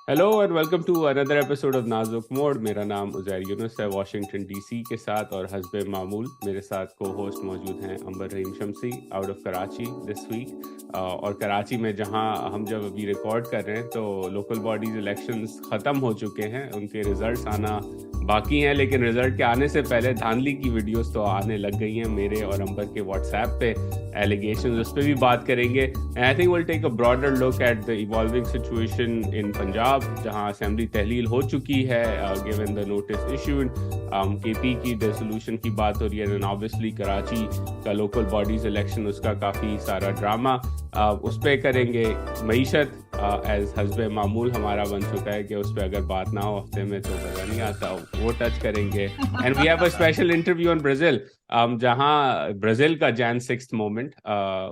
Hello and welcome to another episode of Nazuk Mod. मेरा नाम उजैर यूनुस है वाशिंगटन डीसी के साथ, और हस्बे मामूल मेरे साथ को होस्ट मौजूद हैं Ambar Rahim Shamsi out of Karachi this week. और कराची में जहां हम जब अभी रिकॉर्ड कर रहे हैं तो लोकल बॉडीज इलेक्शंस ख़त्म हो चुके हैं, उनके रिजल्ट्स आना बाकी हैं, लेकिन रिजल्ट के आने से पहले धांधली की वीडियोस तो आने लग गई हैं मेरे और अंबर के व्हाट्सएप पे, एलिगेशंस, उस पर भी बात करेंगे। And I think will take a broader look at the evolving situation in Punjab, जहां असेंबली तहलील हो चुकी है given the notice issued. KP की डिसोल्यूशन की बात हो रही है, एंड ऑब्वियसली कराची का लोकल बॉडीज इलेक्शन, उसका काफ़ी सारा ड्रामा उस पर करेंगे। मईशत एज हस्बे मामूल हमारा बन चुका है कि उस पर अगर बात ना हो हफ्ते में तो मज़ा नहीं आता, वो टच करेंगे। And we have a special interview on Brazil, जहां ब्राज़ील का जैन 6th मोमेंट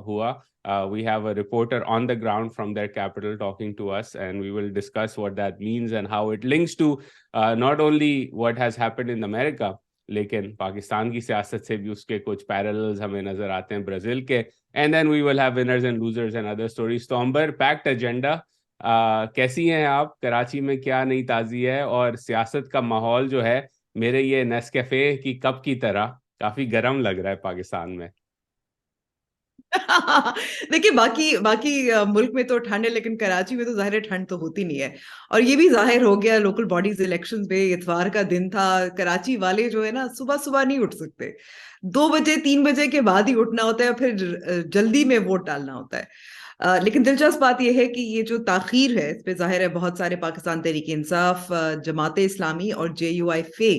हुआ। We have a reporter on the ground from their capital talking to us, and we will discuss what that means and how it links to not only what has happened in America, लेकिन पाकिस्तान की सियासत से भी उसके कुछ parallels हमें नजर आते हैं ब्राजील के। And then we will have winners and losers and other stories. तो अंबर, पैक्ड एजेंडा, कैसी हैं आप? कराची में क्या नई ताज़ी है? और सियासत का माहौल जो है मेरे ये नेस्कैफे की कप की तरह काफी गर्म लग रहा है पाकिस्तान में। देखिए, बाकी बाकी मुल्क में तो ठंड है, लेकिन कराची में तो जाहिर है ठंड तो होती नहीं है। और ये भी जाहिर हो गया लोकल बॉडीज इलेक्शंस में। इतवार का दिन था, कराची वाले जो है ना, सुबह सुबह नहीं उठ सकते। 2 बजे 3 बजे के बाद ही उठना होता है, फिर जल्दी में वोट डालना होता है। लेकिन दिलचस्प बात यह है कि ये जो ताखीर है, इस पे जाहिर है बहुत सारे पाकिस्तान तहरीक इंसाफ, जमात इस्लामी और JUI फे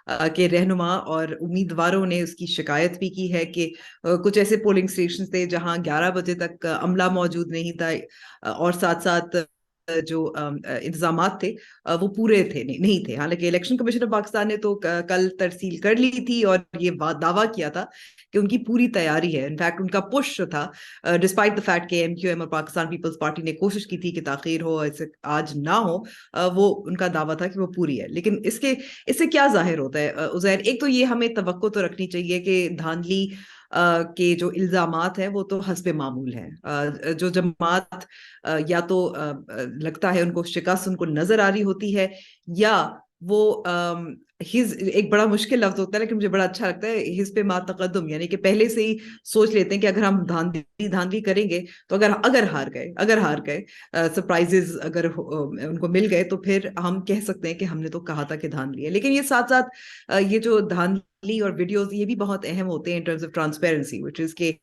के रहनुमा और उम्मीदवारों ने उसकी शिकायत भी की है कि कुछ ऐसे पोलिंग स्टेशन थे जहां 11 बजे तक अमला मौजूद नहीं था, और साथ साथ जो इंतजामात थे वो पूरे थे नहीं थे। हालांकि इलेक्शन कमीशन ऑफ पाकिस्तान ने तो कल तरसील कर ली थी और ये दावा किया था कि उनकी पूरी तैयारी है। इनफैक्ट उनका पुश जो था, डिस्पाइट द फैक्ट कि MQM और पाकिस्तान पीपल्स पार्टी ने कोशिश की थी कि ताखीर हो, ऐसे आज ना हो, वो उनका दावा था कि वो पूरी है। लेकिन इससे क्या जाहिर होता है उजैर? एक तो ये हमें तवक्को तो रखनी चाहिए कि धांधली के जो इल्जामात हैं वो तो हस्बे मामूल हैं। जो जमात या तो लगता है उनको शिकस्त उनको नजर आ रही होती है, या वो हिज एक बड़ा मुश्किल लफ्ज होता है लेकिन मुझे बड़ा अच्छा लगता है, हिज पे मा तकद्दुम, यानी कि पहले से ही सोच लेते हैं कि अगर हम धांधली धांधली करेंगे तो अगर हार गए सरप्राइजेस अगर उनको मिल गए तो फिर हम कह सकते हैं कि हमने तो कहा था कि धांधली है। लेकिन ये साथ साथ ये जो धांधली और वीडियोस, ये भी बहुत अहम होते हैं इन terms of transparency, which is के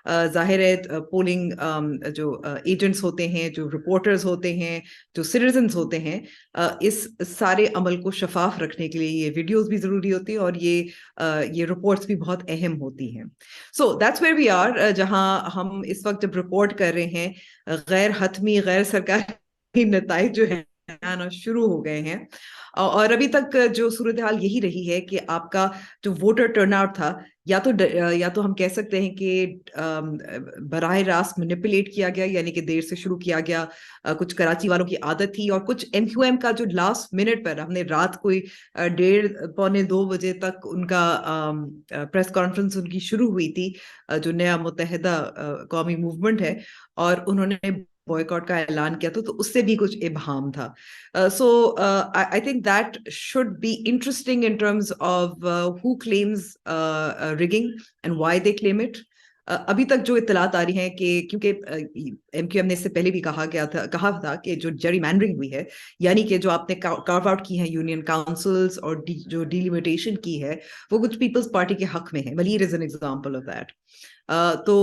जाहिर है पोलिंग जो एजेंट्स होते हैं, जो रिपोर्टर्स होते हैं, जो सिटीजन्स होते हैं, इस सारे अमल को शफाफ रखने के लिए ये वीडियोस भी जरूरी होती है और ये रिपोर्ट्स भी बहुत अहम होती हैं। So that's where we are, जहां हम इस वक्त जब रिपोर्ट कर रहे हैं, गैर हतमी गैर सरकारी नतज जो है आना शुरू हो गए हैं। और अभी तक जो सूरत हाल यही रही है कि आपका जो वोटर टर्नआउट था, या तो हम कह सकते हैं कि बराह रास्त मैनिपुलेट किया गया, यानी कि देर से शुरू किया गया। कुछ कराची वालों की आदत थी, और कुछ MQM का जो लास्ट मिनट पर हमने रात को 1:30 पौने 2 बजे तक उनका प्रेस कॉन्फ्रेंस उनकी शुरू हुई थी, जो नया मुत्तहिदा कौमी मूवमेंट है, और उन्होंने बॉयकॉट का ऐलान किया था, तो उससे भी कुछ इबहम था। So I think that should be interesting in terms of who claims rigging and why they claim it. अभी तक जो इत्तलात आ रही हैं कि क्योंकि MQM ने इससे पहले भी कहा था कि जो जेरीमैंडरिंग हुई है, यानी कि जो आपने कार्व आउट की है यूनियन काउंसिल्स और जो डिलिमिटेशन की है, वो कुछ पीपल्स पार्टी के हक में है। Malir is an example of that. तो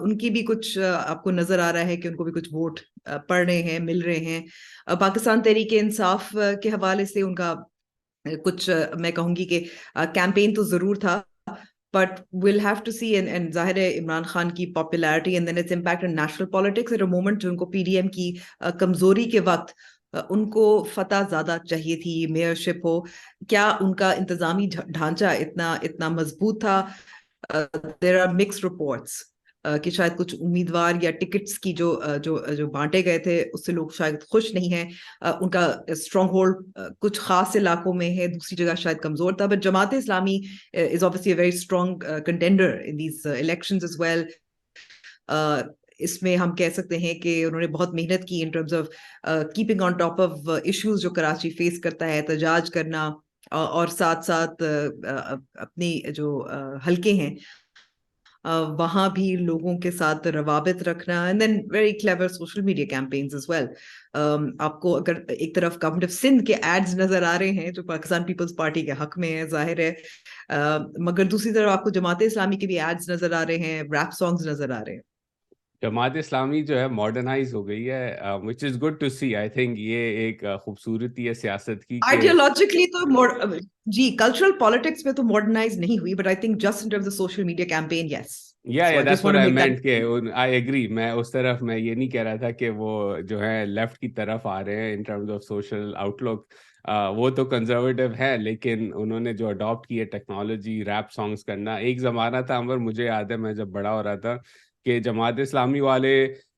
उनकी भी कुछ आपको नजर आ रहा है कि उनको भी कुछ वोट पड़ रहे हैं, मिल रहे हैं। पाकिस्तान तहरीक इंसाफ के हवाले से उनका कुछ मैं कहूंगी कि कैंपेन तो जरूर था, but will have to see. And जाहिर है इमरान खान की popularity and then its impact on national politics at a moment, जो उनको PDM की कमजोरी के वक्त उनको फतह ज्यादा चाहिए थी, मेयरशिप हो। क्या उनका इंतजामी ढांचा इतना इतना मजबूत था? देयर आर मिक्स्ड रिपोर्ट्स कि शायद कुछ उम्मीदवार या टिकट्स की जो बांटे गए थे उससे लोग शायद खुश नहीं हैं। उनका स्ट्रॉन्ग होल्ड कुछ खास इलाकों में है, दूसरी जगह शायद कमजोर था। But Jamaat Islami is obviously a very strong contender in these elections as well. इसमें हम कह सकते हैं कि उन्होंने बहुत मेहनत की इन terms of keeping on top of issues जो कराची फेस करता है, एहतजाज करना, और साथ साथ अपनी जो हलके हैं वहां भी लोगों के साथ रवाबित रखना, and then very clever social media campaigns as well. आपको अगर एक तरफ गवर्नमेंट ऑफ सिंध के एड्स नजर आ रहे हैं जो पाकिस्तान पीपल्स पार्टी के हक में है, जाहिर है, मगर दूसरी तरफ आपको जमात इस्लामी के भी एड्स नजर आ रहे हैं, रैप सॉन्ग्स नजर आ रहे हैं। जमात इस्लामी जो है मॉडर्नाइज हो गई है, which is good to see. I think ये एक खूबसूरती है सियासत की कि आइडियोलॉजिकली तो जी कल्चरल पॉलिटिक्स में तो मॉडर्नाइज नहीं हुई, but I think just in terms of social media campaign, yes. So yeah I that's just what want to I make that. मेंट के आई एग्री। मैं उस तरफ मैं ये नहीं कह रहा था कि वो जो है लेफ्ट की तरफ आ रहे हैं इन टर्म्स ऑफ सोशल आउटलुक। वो तो कंजर्वेटिव है, लेकिन उन्होंने जो अडॉप्ट की है टेक्नोलॉजी, रैप सॉन्ग्स करना। एक ज़माना था अंबर, मुझे याद है मैं जब बड़ा हो रहा था, कि जमात इस्लामी वाले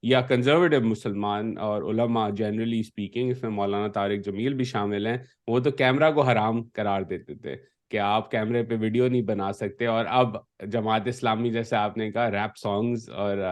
या कंजर्वेटिव मुसलमान और उलमा जनरली स्पीकिंग, इसमें मौलाना तारिक जमील भी शामिल हैं, वो तो कैमरा को हराम करार देते थे कि आप कैमरे पे वीडियो नहीं बना सकते। और अब जमात इस्लामी, जैसे आपने कहा, रैप सॉन्ग्स और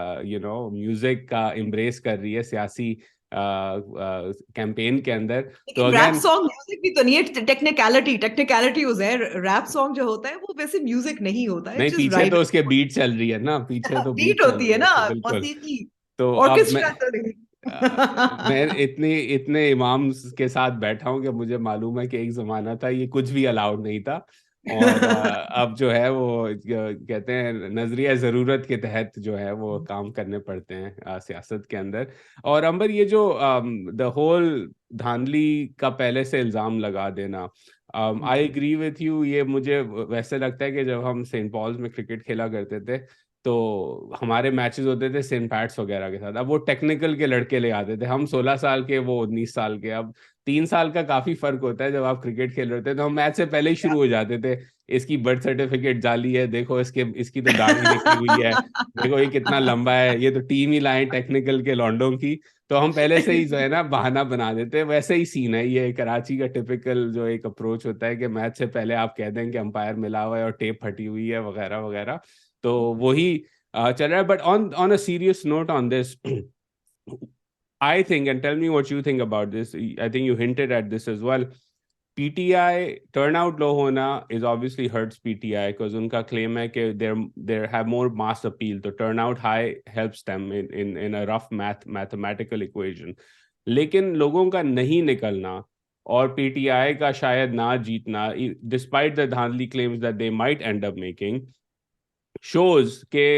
म्यूजिक का एम्ब्रेस कर रही है सियासी कैंपेन के अंदर। तो लेकिन रैप अगेन सॉन्ग म्यूजिक भी तो नहीं है, technicality technicality Uzair, rap song जो होता है वो वैसे म्यूजिक नहीं होता है, नहीं, जस्ट पीछे तो राइम उसके बीट चल रही है ना, पीछे तो बीट बीट चल होती रही है है, ना, तो बिल्कुल। मौसीकी, तो अब ऑर्केस्ट्रा तो नहीं। मैं इतने इतने इमाम के साथ बैठा हूँ कि मुझे मालूम है कि एक जमाना था ये कुछ भी अलाउड नहीं था। और अब जो है वो कहते हैं नजरिया ज़रूरत के तहत जो है वो काम करने पड़ते हैं सियासत के अंदर। और अंबर, ये जो द होल धांधली का पहले से इल्ज़ाम लगा देना, आई एग्री विथ यू। ये मुझे वैसे लगता है कि जब हम सेंट पॉल्स में क्रिकेट खेला करते थे, तो हमारे मैचेस होते थे सेंट पैट्स वगैरह के साथ। अब वो टेक्निकल के लड़के ले आते थे, हम 16 साल के, वो 19 साल के। अब 3 साल का काफी फर्क होता है जब आप क्रिकेट खेल रहे थे। तो हम मैच से पहले ही शुरू हो जाते थे, इसकी बर्थ सर्टिफिकेट जाली है, देखो इसकी तो दाढ़ी निकली हुई है, देखो ये कितना लंबा है, ये तो टीम ही लाए टेक्निकल के लॉन्डों की। तो हम पहले से ही जो है ना बहाना बना देते हैं। वैसे ही सीन है ये कराची का, टिपिकल जो एक अप्रोच होता है कि मैच से पहले आप कह दें कि अंपायर मिला हुआ है और टेप फटी हुई है वगैरह वगैरह। तो वही चल रहा है। But on a serious note on this, I think, and tell me what you think about this. I think you hinted at this as well. PTI turnout low hona is obviously hurts PTI because उनका claim है कि they have more mass appeal. तो turnout high helps them in a rough mathematical equation. लेकिन लोगों का नहीं निकलना और PTI का शायद ना जीतना, despite the धांधली claims that they might end up making, shows के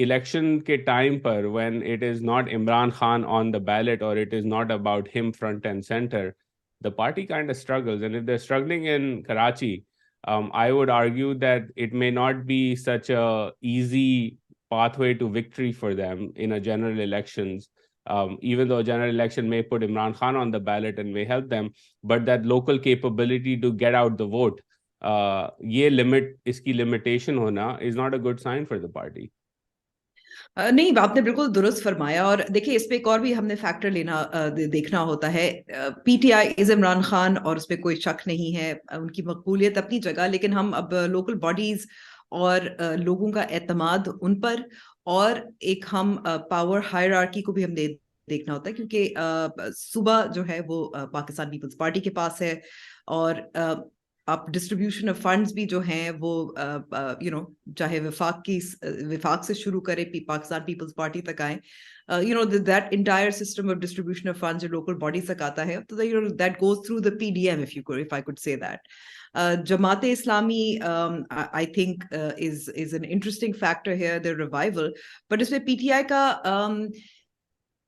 इलेक्शन के टाइम पर when it is not Imran Khan on the ballot or it is not about him front and center, the party kind of struggles. And if they're struggling in Karachi, I would argue that it may not be such a easy pathway to victory for them in a general elections. Even though a general election may put Imran Khan on the ballot and may help them, but that local capability to get out the vote, ये limit, इसकी limitation होना is not a good sign for the party. नहीं, आपने बिल्कुल दुरुस्त फरमाया। और देखिए, इस पे एक और भी हमने फैक्टर देखना होता है। पीटीआई इज इमरान खान और उस पर कोई शक नहीं है, उनकी मकबूलियत अपनी जगह, लेकिन हम अब लोकल बॉडीज और लोगों का एतमाद उन पर, और एक हम पावर हायरार्की को भी हम देखना होता है, क्योंकि सुबह जो है वो पाकिस्तान पीपल्स पार्टी के पास है, और आप डिस्ट्रीब्यूशन ऑफ फंड्स भी जो हैं वो चाहे विफाक से शुरू करें, पाकिस्तान पीपल्स पार्टी तक आए, that entire system of distribution of funds जो लोकल बॉडी तक आता है, तो that goes through the PDM, if I could say that. Jamaat Islami I think is an interesting factor here, there revival. But इसमें पीटीआई का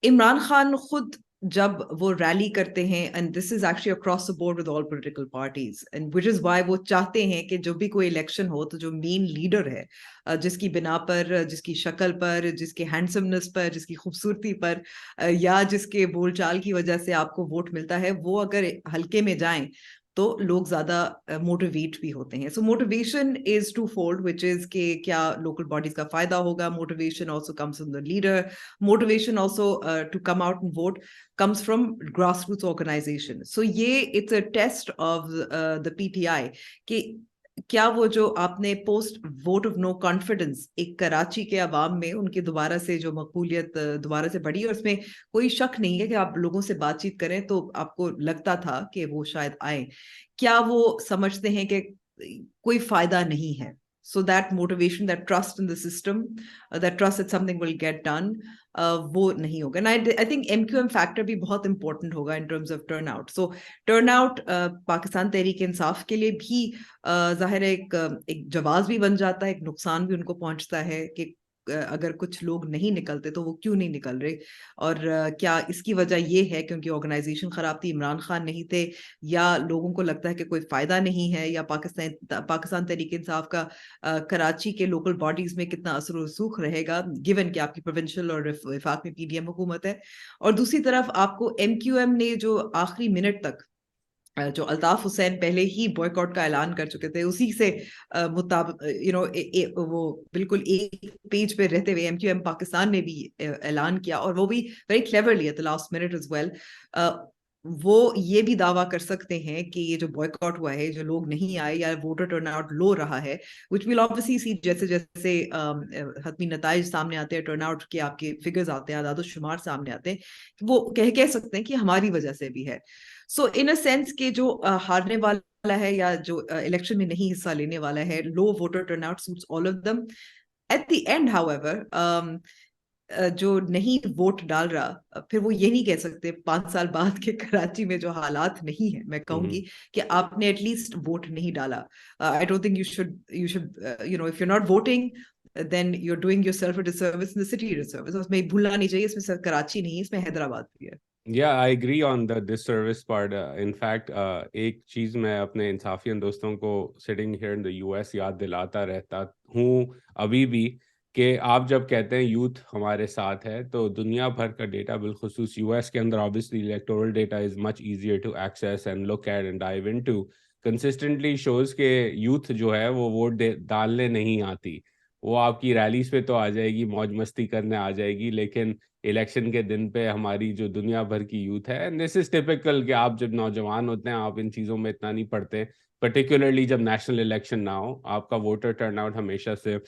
इमरान खान खुद जब वो रैली करते हैं, and this is actually across the board with all political parties, and which is why वो चाहते हैं कि जब भी कोई इलेक्शन हो तो जो मेन लीडर है, जिसकी बिना पर, जिसकी शक्ल पर, जिसके हैंडसमनेस पर, जिसकी खूबसूरती पर, या जिसके बोलचाल की वजह से आपको वोट मिलता है, वो अगर हल्के में जाएं तो लोग ज्यादा मोटिवेट भी होते हैं। So motivation is two fold, which is के क्या लोकल बॉडीज का फायदा होगा। Motivation also comes from the leader, motivation also to come out and vote comes from grassroots organization. So ये it's a test of the PTI कि क्या वो जो आपने post vote of no confidence एक कराची के अवाम में उनकी दोबारा से जो मकबूलियत दोबारा से बढ़ी, और उसमें कोई शक नहीं है कि आप लोगों से बातचीत करें तो आपको लगता था कि वो शायद आए, क्या वो समझते हैं कि कोई फायदा नहीं है? So that motivation, that trust in the system, that trust that something will get done, वो नहीं होगा। And I think MQM factor भी बहुत इंपॉर्टेंट होगा in terms of turnout. So turnout Pakistan Tehreek Insaf के लिए भी जाहिर है एक जवाब भी बन जाता है, एक नुकसान भी उनको पहुंचता है कि अगर कुछ लोग नहीं निकलते तो वो क्यों नहीं निकल रहे, और क्या इसकी वजह ये है क्योंकि ऑर्गेनाइजेशन खराब थी, इमरान खान नहीं थे, या लोगों को लगता है कि कोई फायदा नहीं है, या पाकिस्तान तहरीक इंसाफ का कराची के लोकल बॉडीज में कितना असर रसूख रहेगा गिवन कि आपकी प्रोविंशियल और वफाक में पीडीएम हुकूमत है। और दूसरी तरफ आपको एमक्यूएम ने जो आखिरी मिनट तक जो अल्ताफ हुसैन पहले ही बॉयकॉट का ऐलान कर चुके थे, उसी से मुताबिक वो बिल्कुल एक पेज पे रहते हुए एमक्यूएम पाकिस्तान ने भी ऐलान किया, और वो भी very cleverly at the last minute as well. वो ये भी दावा कर सकते हैं कि ये जो बॉयकॉट हुआ है, जो लोग नहीं आए या वोटर टर्नआउट लो रहा है, विच विल ऑब्वियसली सी, जैसे जैसे हतमी नताइज सामने आते हैं, टर्नआउट के आपके फिगर्स आते हैं, आदाद शुमार सामने आते हैं, वो कह सकते हैं कि हमारी वजह से भी है। सो इन अ सेंस के जो हारने वाला है या जो इलेक्शन में नहीं हिस्सा लेने वाला है, low voter turnout suits all of them. At the end however जो नहीं वोट डाल रहा, फिर वो ये नहीं कह सकते 5 साल बाद के कराची में जो हालात नहीं है, मैं कहूंगी कि आपने एटलीस्ट वोट नहीं डाला। I don't think you should if you not voting then you are doing yourself a disservice, in the city disservice. उसमें भूलना नहीं चाहिए, इसमें सिर्फ कराची नहीं है, इसमें हैदराबाद भी है। Yeah, I agree on the disservice part. In fact, एक चीज मैं अपने इंसाफियन दोस्तों को sitting here in the US याद दिलाता रहता हूँ अभी भी, कि आप जब कहते हैं यूथ हमारे साथ है, तो दुनिया भर का डेटा, बिलखुसूस यूएस के अंदर obviously electoral data is much easier to access and look at and dive into, consistently shows के यूथ जो है वो वोट डालने नहीं आती। वो आपकी रैलीज पे तो आ जाएगी, मौज मस्ती करने आ जाएगी, लेकिन इलेक्शन के दिन पे हमारी जो दुनिया भर की यूथ है, एंड दिस इज टिपिकल कि आप जब नौजवान होते हैं आप इन चीज़ों में इतना नहीं पढ़ते, पर्टिकुलरली जब नेशनल इलेक्शन ना हो, आपका वोटर टर्नआउट हमेशा से,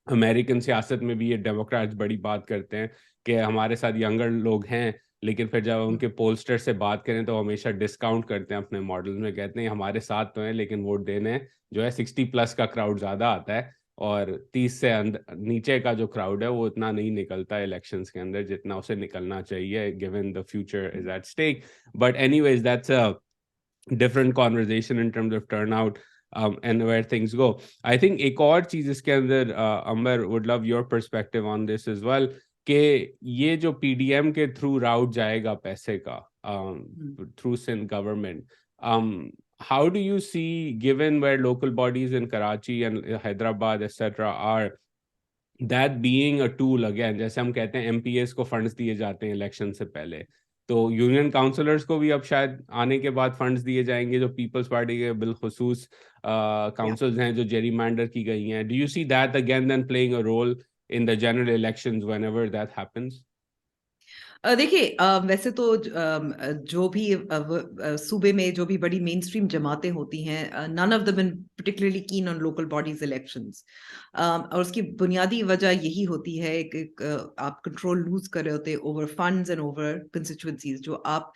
अमेरिकन सियासत में भी ये डेमोक्रेट्स बड़ी बात करते हैं कि हमारे साथ यंगर लोग हैं, लेकिन फिर जब उनके पोलस्टर से बात करें तो हमेशा डिस्काउंट करते हैं अपने मॉडल में, कहते हैं हमारे साथ तो हैं लेकिन वोट देने जो है 60+ का क्राउड ज़्यादा आता है, और 30 से नीचे का जो क्राउड है वो इतना नहीं निकलता इलेक्शंस के अंदर जितना उसे निकलना चाहिए, given the future is at stake. But anyways, that's a different conversation in terms of turnout and where things go. I think एक और चीज इसके अंदर, Amber, would love your perspective on this as well, कि ये जो PDM के through राउट जाएगा पैसे का through Sindh government, how do you see, given where local bodies in Karachi and Hyderabad etc are, that being a tool again, जैसे हम कहते हैं एमपीएस को फंड्स दिए जाते हैं इलेक्शन से पहले, तो यूनियन काउंसलर्स को भी अब शायद आने के बाद फंड्स दिए जाएंगे, जो पीपल्स पार्टी के बिलखुसूस काउंसिल्स हैं जो जेरीमैंडर की गई हैं। Do you see that again then playing a role in the general elections whenever that happens? देखिए, वैसे तो जो भी सूबे में जो भी बड़ी मेन स्ट्रीम जमातें होती हैं, none of them particularly keen on local bodies elections, और उसकी बुनियादी वजह यही होती है कि आप कंट्रोल लूज कर रहे होते over funds and over constituencies, जो आप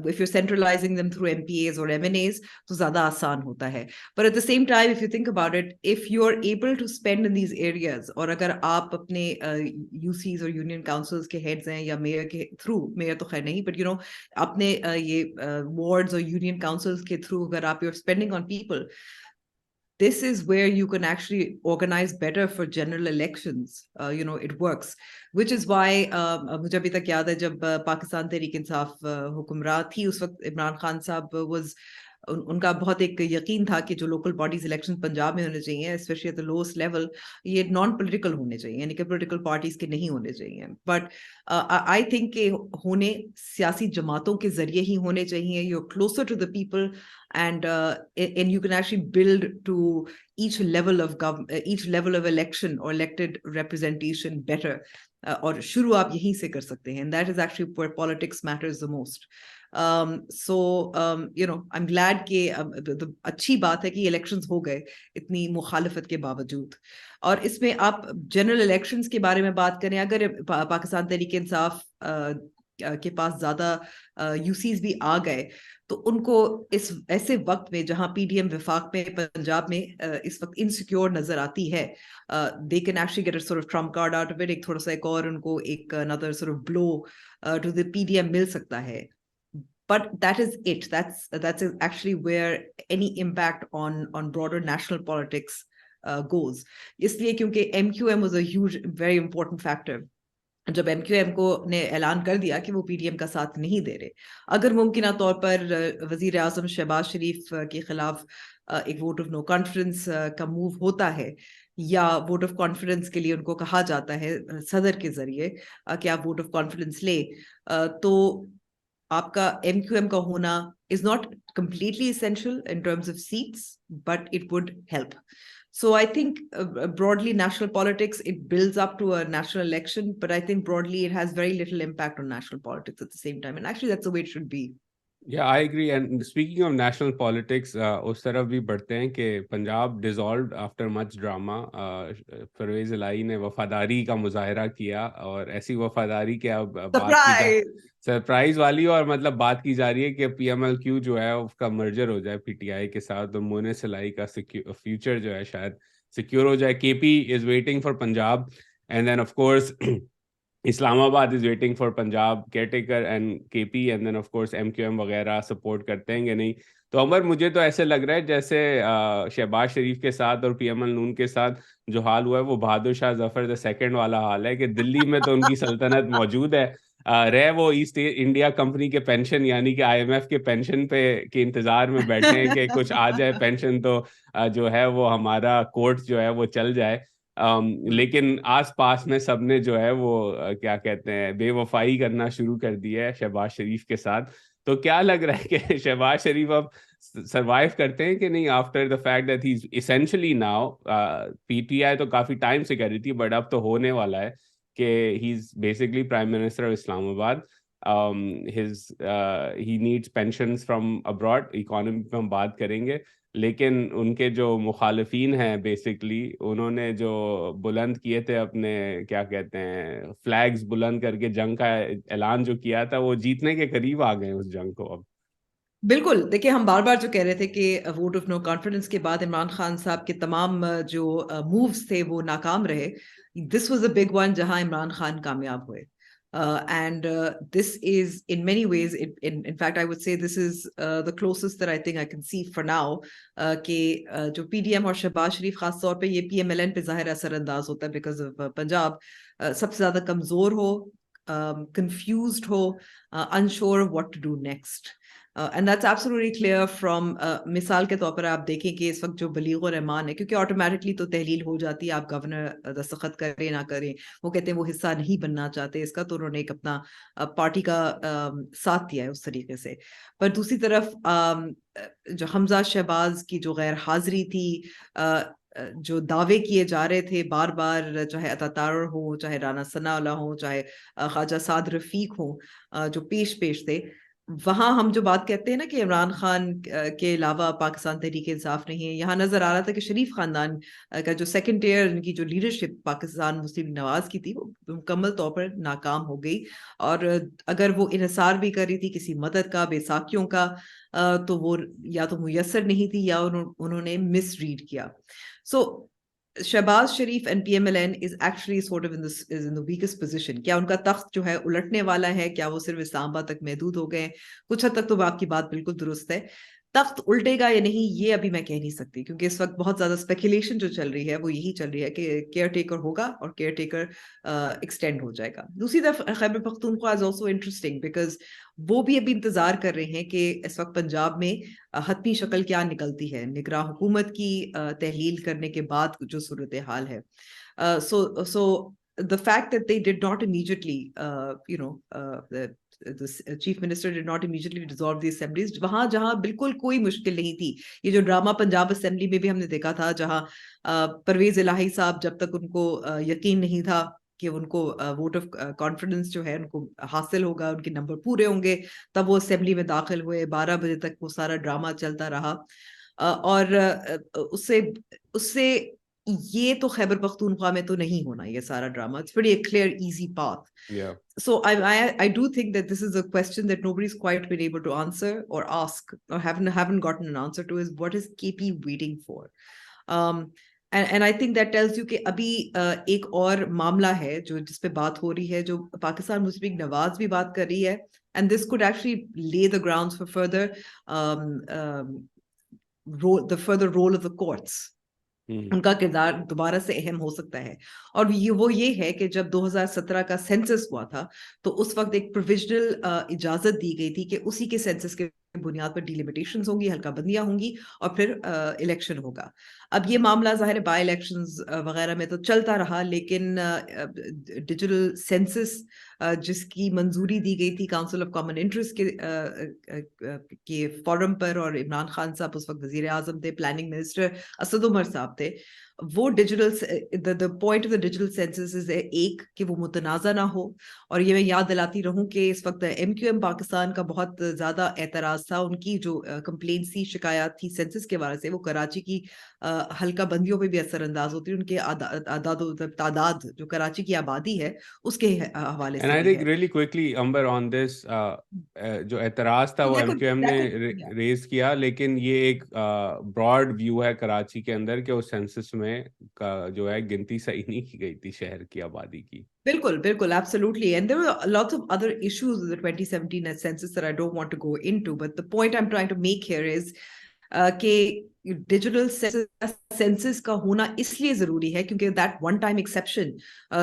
if you centralizing them through MPAs और एमएनएज तो ज्यादा आसान होता है। पर at the same time if you think about it, if you are able to spend in these areas, और अगर आप अपने यूसीज और यूनियन काउंसिल्स के हेड्स हैं या मेयर के थ्रू, मेयर तो खैर नहीं, बट अपने ये वार्ड्स और यूनियन काउंसिल्स के थ्रू अगर आप you are spending on people, this is where you can actually organize better for general elections. It works, which is why मुझे अभी तक याद है जब पाकिस्तान तहरीक इंसाफ हुक्मरान थी, उस वक्त इमरान खान साहब उनका बहुत एक यकीन था कि जो लोकल बॉडीज इलेक्शन पंजाब में होने चाहिए, specially at the lowest level, ये नॉन पॉलिटिकल होने चाहिए, यानी कि पॉलिटिकल पार्टीज के नहीं होने चाहिए। बट आई थिंक के होने सियासी जमातों के जरिए ही होने चाहिए। You are closer to the people, and you can actually build to each level of each level of election or elected representation better और शुरू आप यहीं से कर सकते हैं, and that is actually where politics matters the most. So I am glad कि अच्छी बात है कि इलेक्शंस हो गए इतनी मुखालफत के बावजूद. और इसमें आप जनरल इलेक्शंस के बारे में बात करें, अगर पाकिस्तान तहरीक इंसाफ के पास ज्यादा यूसीज भी आ गए, तो उनको इस ऐसे वक्त में जहां पीडीएम विफाक में पंजाब में इस वक्त इनसिक्योर नजर आती है, they can actually get a sort of trump card out of it. एक थोड़ा सा एक और उनको एक another sort of blow to the PDM मिल सकता है. But that is it. That's actually where any impact on broader national politics goes. इसलिए क्योंकि MQM was a huge, very important factor. जब MQM को ने ऐलान कर दिया कि वो पीडीएम का साथ नहीं दे रहे, अगर मुमकिन तौर पर वजीर आजम शहबाज शरीफ के खिलाफ एक वोट ऑफ नो कॉन्फिडेंस का मूव होता है, या वोट ऑफ कॉन्फिडेंस के लिए उनको कहा जाता है सदर के जरिए कि आप वोट ऑफ कॉन्फिडेंस ले, तो आपका MQM का होना is not completely essential in terms of seats, but it would help. So I think broadly national politics, it builds up to a national election, but I think broadly it has very little impact on national politics at the same time. And actually that's the way it should be. Yeah, I agree. And speaking of national politics, उस तरफ भी बढ़ते हैं कि Punjab dissolved after much drama. Parvez इलाही ने वफादारी का मुजाहरा किया, और ऐसी वफादारी के अब बात की सरप्राइज वाली, और मतलब बात की जा रही है कि PMLQ जो है उसका मर्जर हो जाए PTI के साथ, तो मोनेस इलाही का फ्यूचर जो है शायद सिक्योर हो जाए. KP is waiting for Punjab, and then of course Islamabad is waiting for Punjab caretaker and KP, and then of course MQM वगैरह सपोर्ट करते हैं कि नहीं. तो अमर, मुझे तो ऐसे लग रहा है जैसे शहबाज शरीफ के साथ और PML नून के साथ जो हाल हुआ है वो बहादुर शाह जफर द सेकंड वाला हाल है, कि दिल्ली में तो उनकी सल्तनत मौजूद है, रहे वो ईस्ट इंडिया कंपनी के पेंशन यानी कि IMF के पेंशन पे के इंतजार में बैठे हैं कि कुछ आ जाए पेंशन, तो जो है वो हमारा कोर्ट जो है वो चल जाए. लेकिन आस पास में सबने जो है वो क्या कहते हैं बेवफाई करना शुरू कर दिया है शहबाज शरीफ के साथ. तो क्या लग रहा है कि शहबाज शरीफ अब सरवाइव करते हैं कि नहीं, after the fact that he is essentially now, PTI तो काफी टाइम से कर रही थी बट अब तो होने वाला है कि he is basically prime minister of Islamabad. He needs pensions from abroad. Economy पे हम बात करेंगे, लेकिन उनके जो मुखालिफिन हैं बेसिकली उन्होंने जो बुलंद किए थे अपने क्या कहते हैं फ्लैग्स बुलंद करके जंग का ऐलान जो किया था, वो जीतने के करीब आ गए उस जंग को अब. बिल्कुल. देखिए, हम बार बार जो कह रहे थे कि वोट ऑफ नो कॉन्फिडेंस के बाद इमरान खान साहब के तमाम जो मूव्स थे वो नाकाम रहे. This was a big one जहां इमरान खान कामयाब हुए. And this is in many ways, in fact, I would say this is the closest that I think I can see for now. कि जो PDM और शहबाज शरीफ खास तौर पे ये PMLN पे जाहिर असरअंदाज होता है because of पंजाब सबसे ज्यादा कमजोर हो, confused हो, unsure of what to do next. And that's absolutely clear from मिसाल के तौर पर आप देखें कि इस वक्त जो बलीग रहमान है, क्योंकि ऑटोमेटिकली तो तहलील हो जाती है, आप गवर्नर दस्तखत करें ना करें, वो कहते हैं वो हिस्सा नहीं बनना चाहते इसका, तो उन्होंने एक अपना पार्टी का साथ दिया है उस तरीके से. पर दूसरी तरफ जो हमजा शहबाज की जो गैर हाजिरी थी, जो दावे किए जा रहे थे बार बार, चाहे अतातार हो, चाहे राना सनाउल्लाह हो, चाहे ख्वाजा साद रफीक हो, जो पेश थे, वहां हम जो बात कहते हैं ना कि इमरान खान के अलावा पाकिस्तान तहरीक इंसाफ नहीं है, यहाँ नजर आ रहा था कि शरीफ खानदान का जो सेकंड ईयर उनकी जो लीडरशिप पाकिस्तान मुस्लिम नवाज की थी वो मुकम्मल तौर पर नाकाम हो गई. और अगर वो इन्हिसार भी कर रही थी किसी मदद का, बैसाखियों का, तो वो या तो मुयसर नहीं थी या उन्होंने मिस रीड किया. So Shehbaz Sharif and PMLN is actually sort of in the weakest position. क्या उनका तख्त जो है उलटने वाला है? क्या वो सिर्फ इस्लामाबाद तक महदूद हो गए? कुछ हद तक तो आपकी बात बिल्कुल दुरुस्त है. तख्त उल्टेगा या नहीं ये अभी मैं कह नहीं सकती, क्योंकि इस वक्त बहुत ज्यादा स्पेकुलेशन जो चल रही है वो यही चल रही है कि केयर टेकर होगा और केयर टेकर एक्सटेंड हो जाएगा. दूसरी तरफ Khyber Pakhtunkhwa is also interesting because वो भी अभी इंतजार कर रहे हैं कि इस वक्त पंजाब में हतमी शक्ल क्या निकलती है निगरां हुकूमत की तहलील करने के बाद जो सूरत हाल है. सो the fact that they did not immediately, the chief minister did not immediately dissolve the assemblies, वहां जहां बिल्कुल कोई मुश्किल नहीं थी. ये जो ड्रामा पंजाब असेंबली में भी हमने देखा था, जहां परवेज इलाही साहब जब तक उनको यकीन नहीं था कि उनको वोट ऑफ कॉन्फिडेंस जो है उनको हासिल होगा, उनके नंबर पूरे होंगे, तब वो असेंबली में दाखिल हुए। 12 बजे तक वो सारा ड्रामा चलता रहा। और उससे उससे ये तो खैबर पख्तूनख्वा में तो नहीं होना ये सारा drama. It's pretty clear easy path. Yeah. So I do think that this is a question that nobody's quite been able to answer or ask or haven't gotten an answer to, is what is KP waiting for? And I think that tells you कि अभी एक और मामला है जो जिस पे बात हो रही है, जो पाकिस्तान मुस्लिम लीग नवाज भी बात कर रही है, and this could actually lay the grounds for further the further role of the courts. उनका किरदार दोबारा से अहम हो सकता है। और ये है कि जब 2017 का सेंसस हुआ था तो उस वक्त एक प्रोविजनल इजाजत दी गई थी कि उसी के सेंसस के बुनियाद पर डिलिमिटेशंस होंगी, हल्का बंदियां होंगी और फिर इलेक्शन होगा। अब ये मामला ज़ाहिर है बाय इलेक्शंस वगैरह में तो चलता रहा, लेकिन डिजिटल सेंसस जिसकी मंजूरी दी गई थी काउंसिल ऑफ कॉमन इंटरेस्ट के फोरम पर, और इमरान खान साहब उस वक्त वजीर आजम थे, प्लानिंग मिनिस्टर असद उमर साहब थे, वो digital the point of the digital census is एक कि वो मुतनाज़ा ना हो। और ये मैं याद दिलाती रहूं कि इस वक्त MQM पाकिस्तान का बहुत ज्यादा एतराज था, उनकी जो कंप्लेंट्स थी, शिकायत थी सेंसस के बारे से, वो कराची की हल्का बंदियों पे भी असरअंदाज होती है, उनके तादाद जो कराची की आबादी है उसके हवाले And से I भी think है। really quickly, Amber, on this, जो एतराज था तो वो देखो MQM ने रेज किया, लेकिन ये एक ब्रॉड व्यू है कराची के अंदर कि उस सेंसस में का जो है गिनती सही नहीं की गई थी शहर की आबादी की। बिल्कुल बिल्कुल, absolutely, and there were lots of other issues with the 2017 census that I don't want to go into, but the point I'm trying to make here is कि डिजिटल सेंसस का होना इसलिए जरूरी है क्योंकि दैट वन टाइम एक्सेप्शन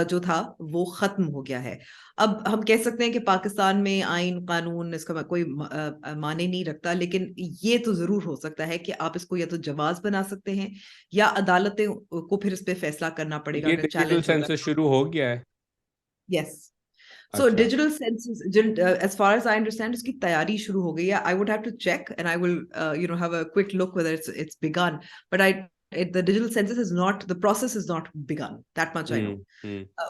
जो था वो खत्म हो गया है। अब हम कह सकते हैं कि पाकिस्तान में आइन कानून इसका कोई माने नहीं रखता, लेकिन ये तो जरूर हो सकता है कि आप इसको या तो जवाज बना सकते हैं या अदालतें को फिर इस पे फैसला करना पड़ेगा ये अगर डिजिटल चैलेंज होगा। सेंसस शुरू हो गया है। यस, so अच्छा। digital census, as far as I understand, उसकी तैयारी शुरू हो गई है. I would have to check, and I will, have a quick look whether it's begun. But the digital census is not, the process is not begun. That much I know.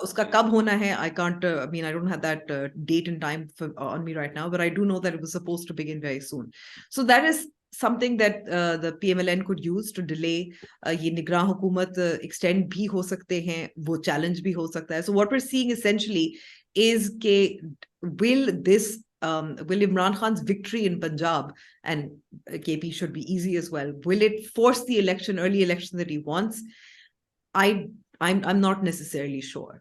उसका कब होना है, I can't. I mean, I don't have that date and time on me right now, but I do know that it was supposed to begin very soon. So that is something that the PMLN could use to delay. ये निगरान हुकूमत extend भी हो सकते हैं, वो challenge भी हो सकता है. So what we're seeing essentially is ke will Imran Khan's victory in Punjab, and KP should be easy as well, will it force the early election that he wants? I'm not necessarily sure.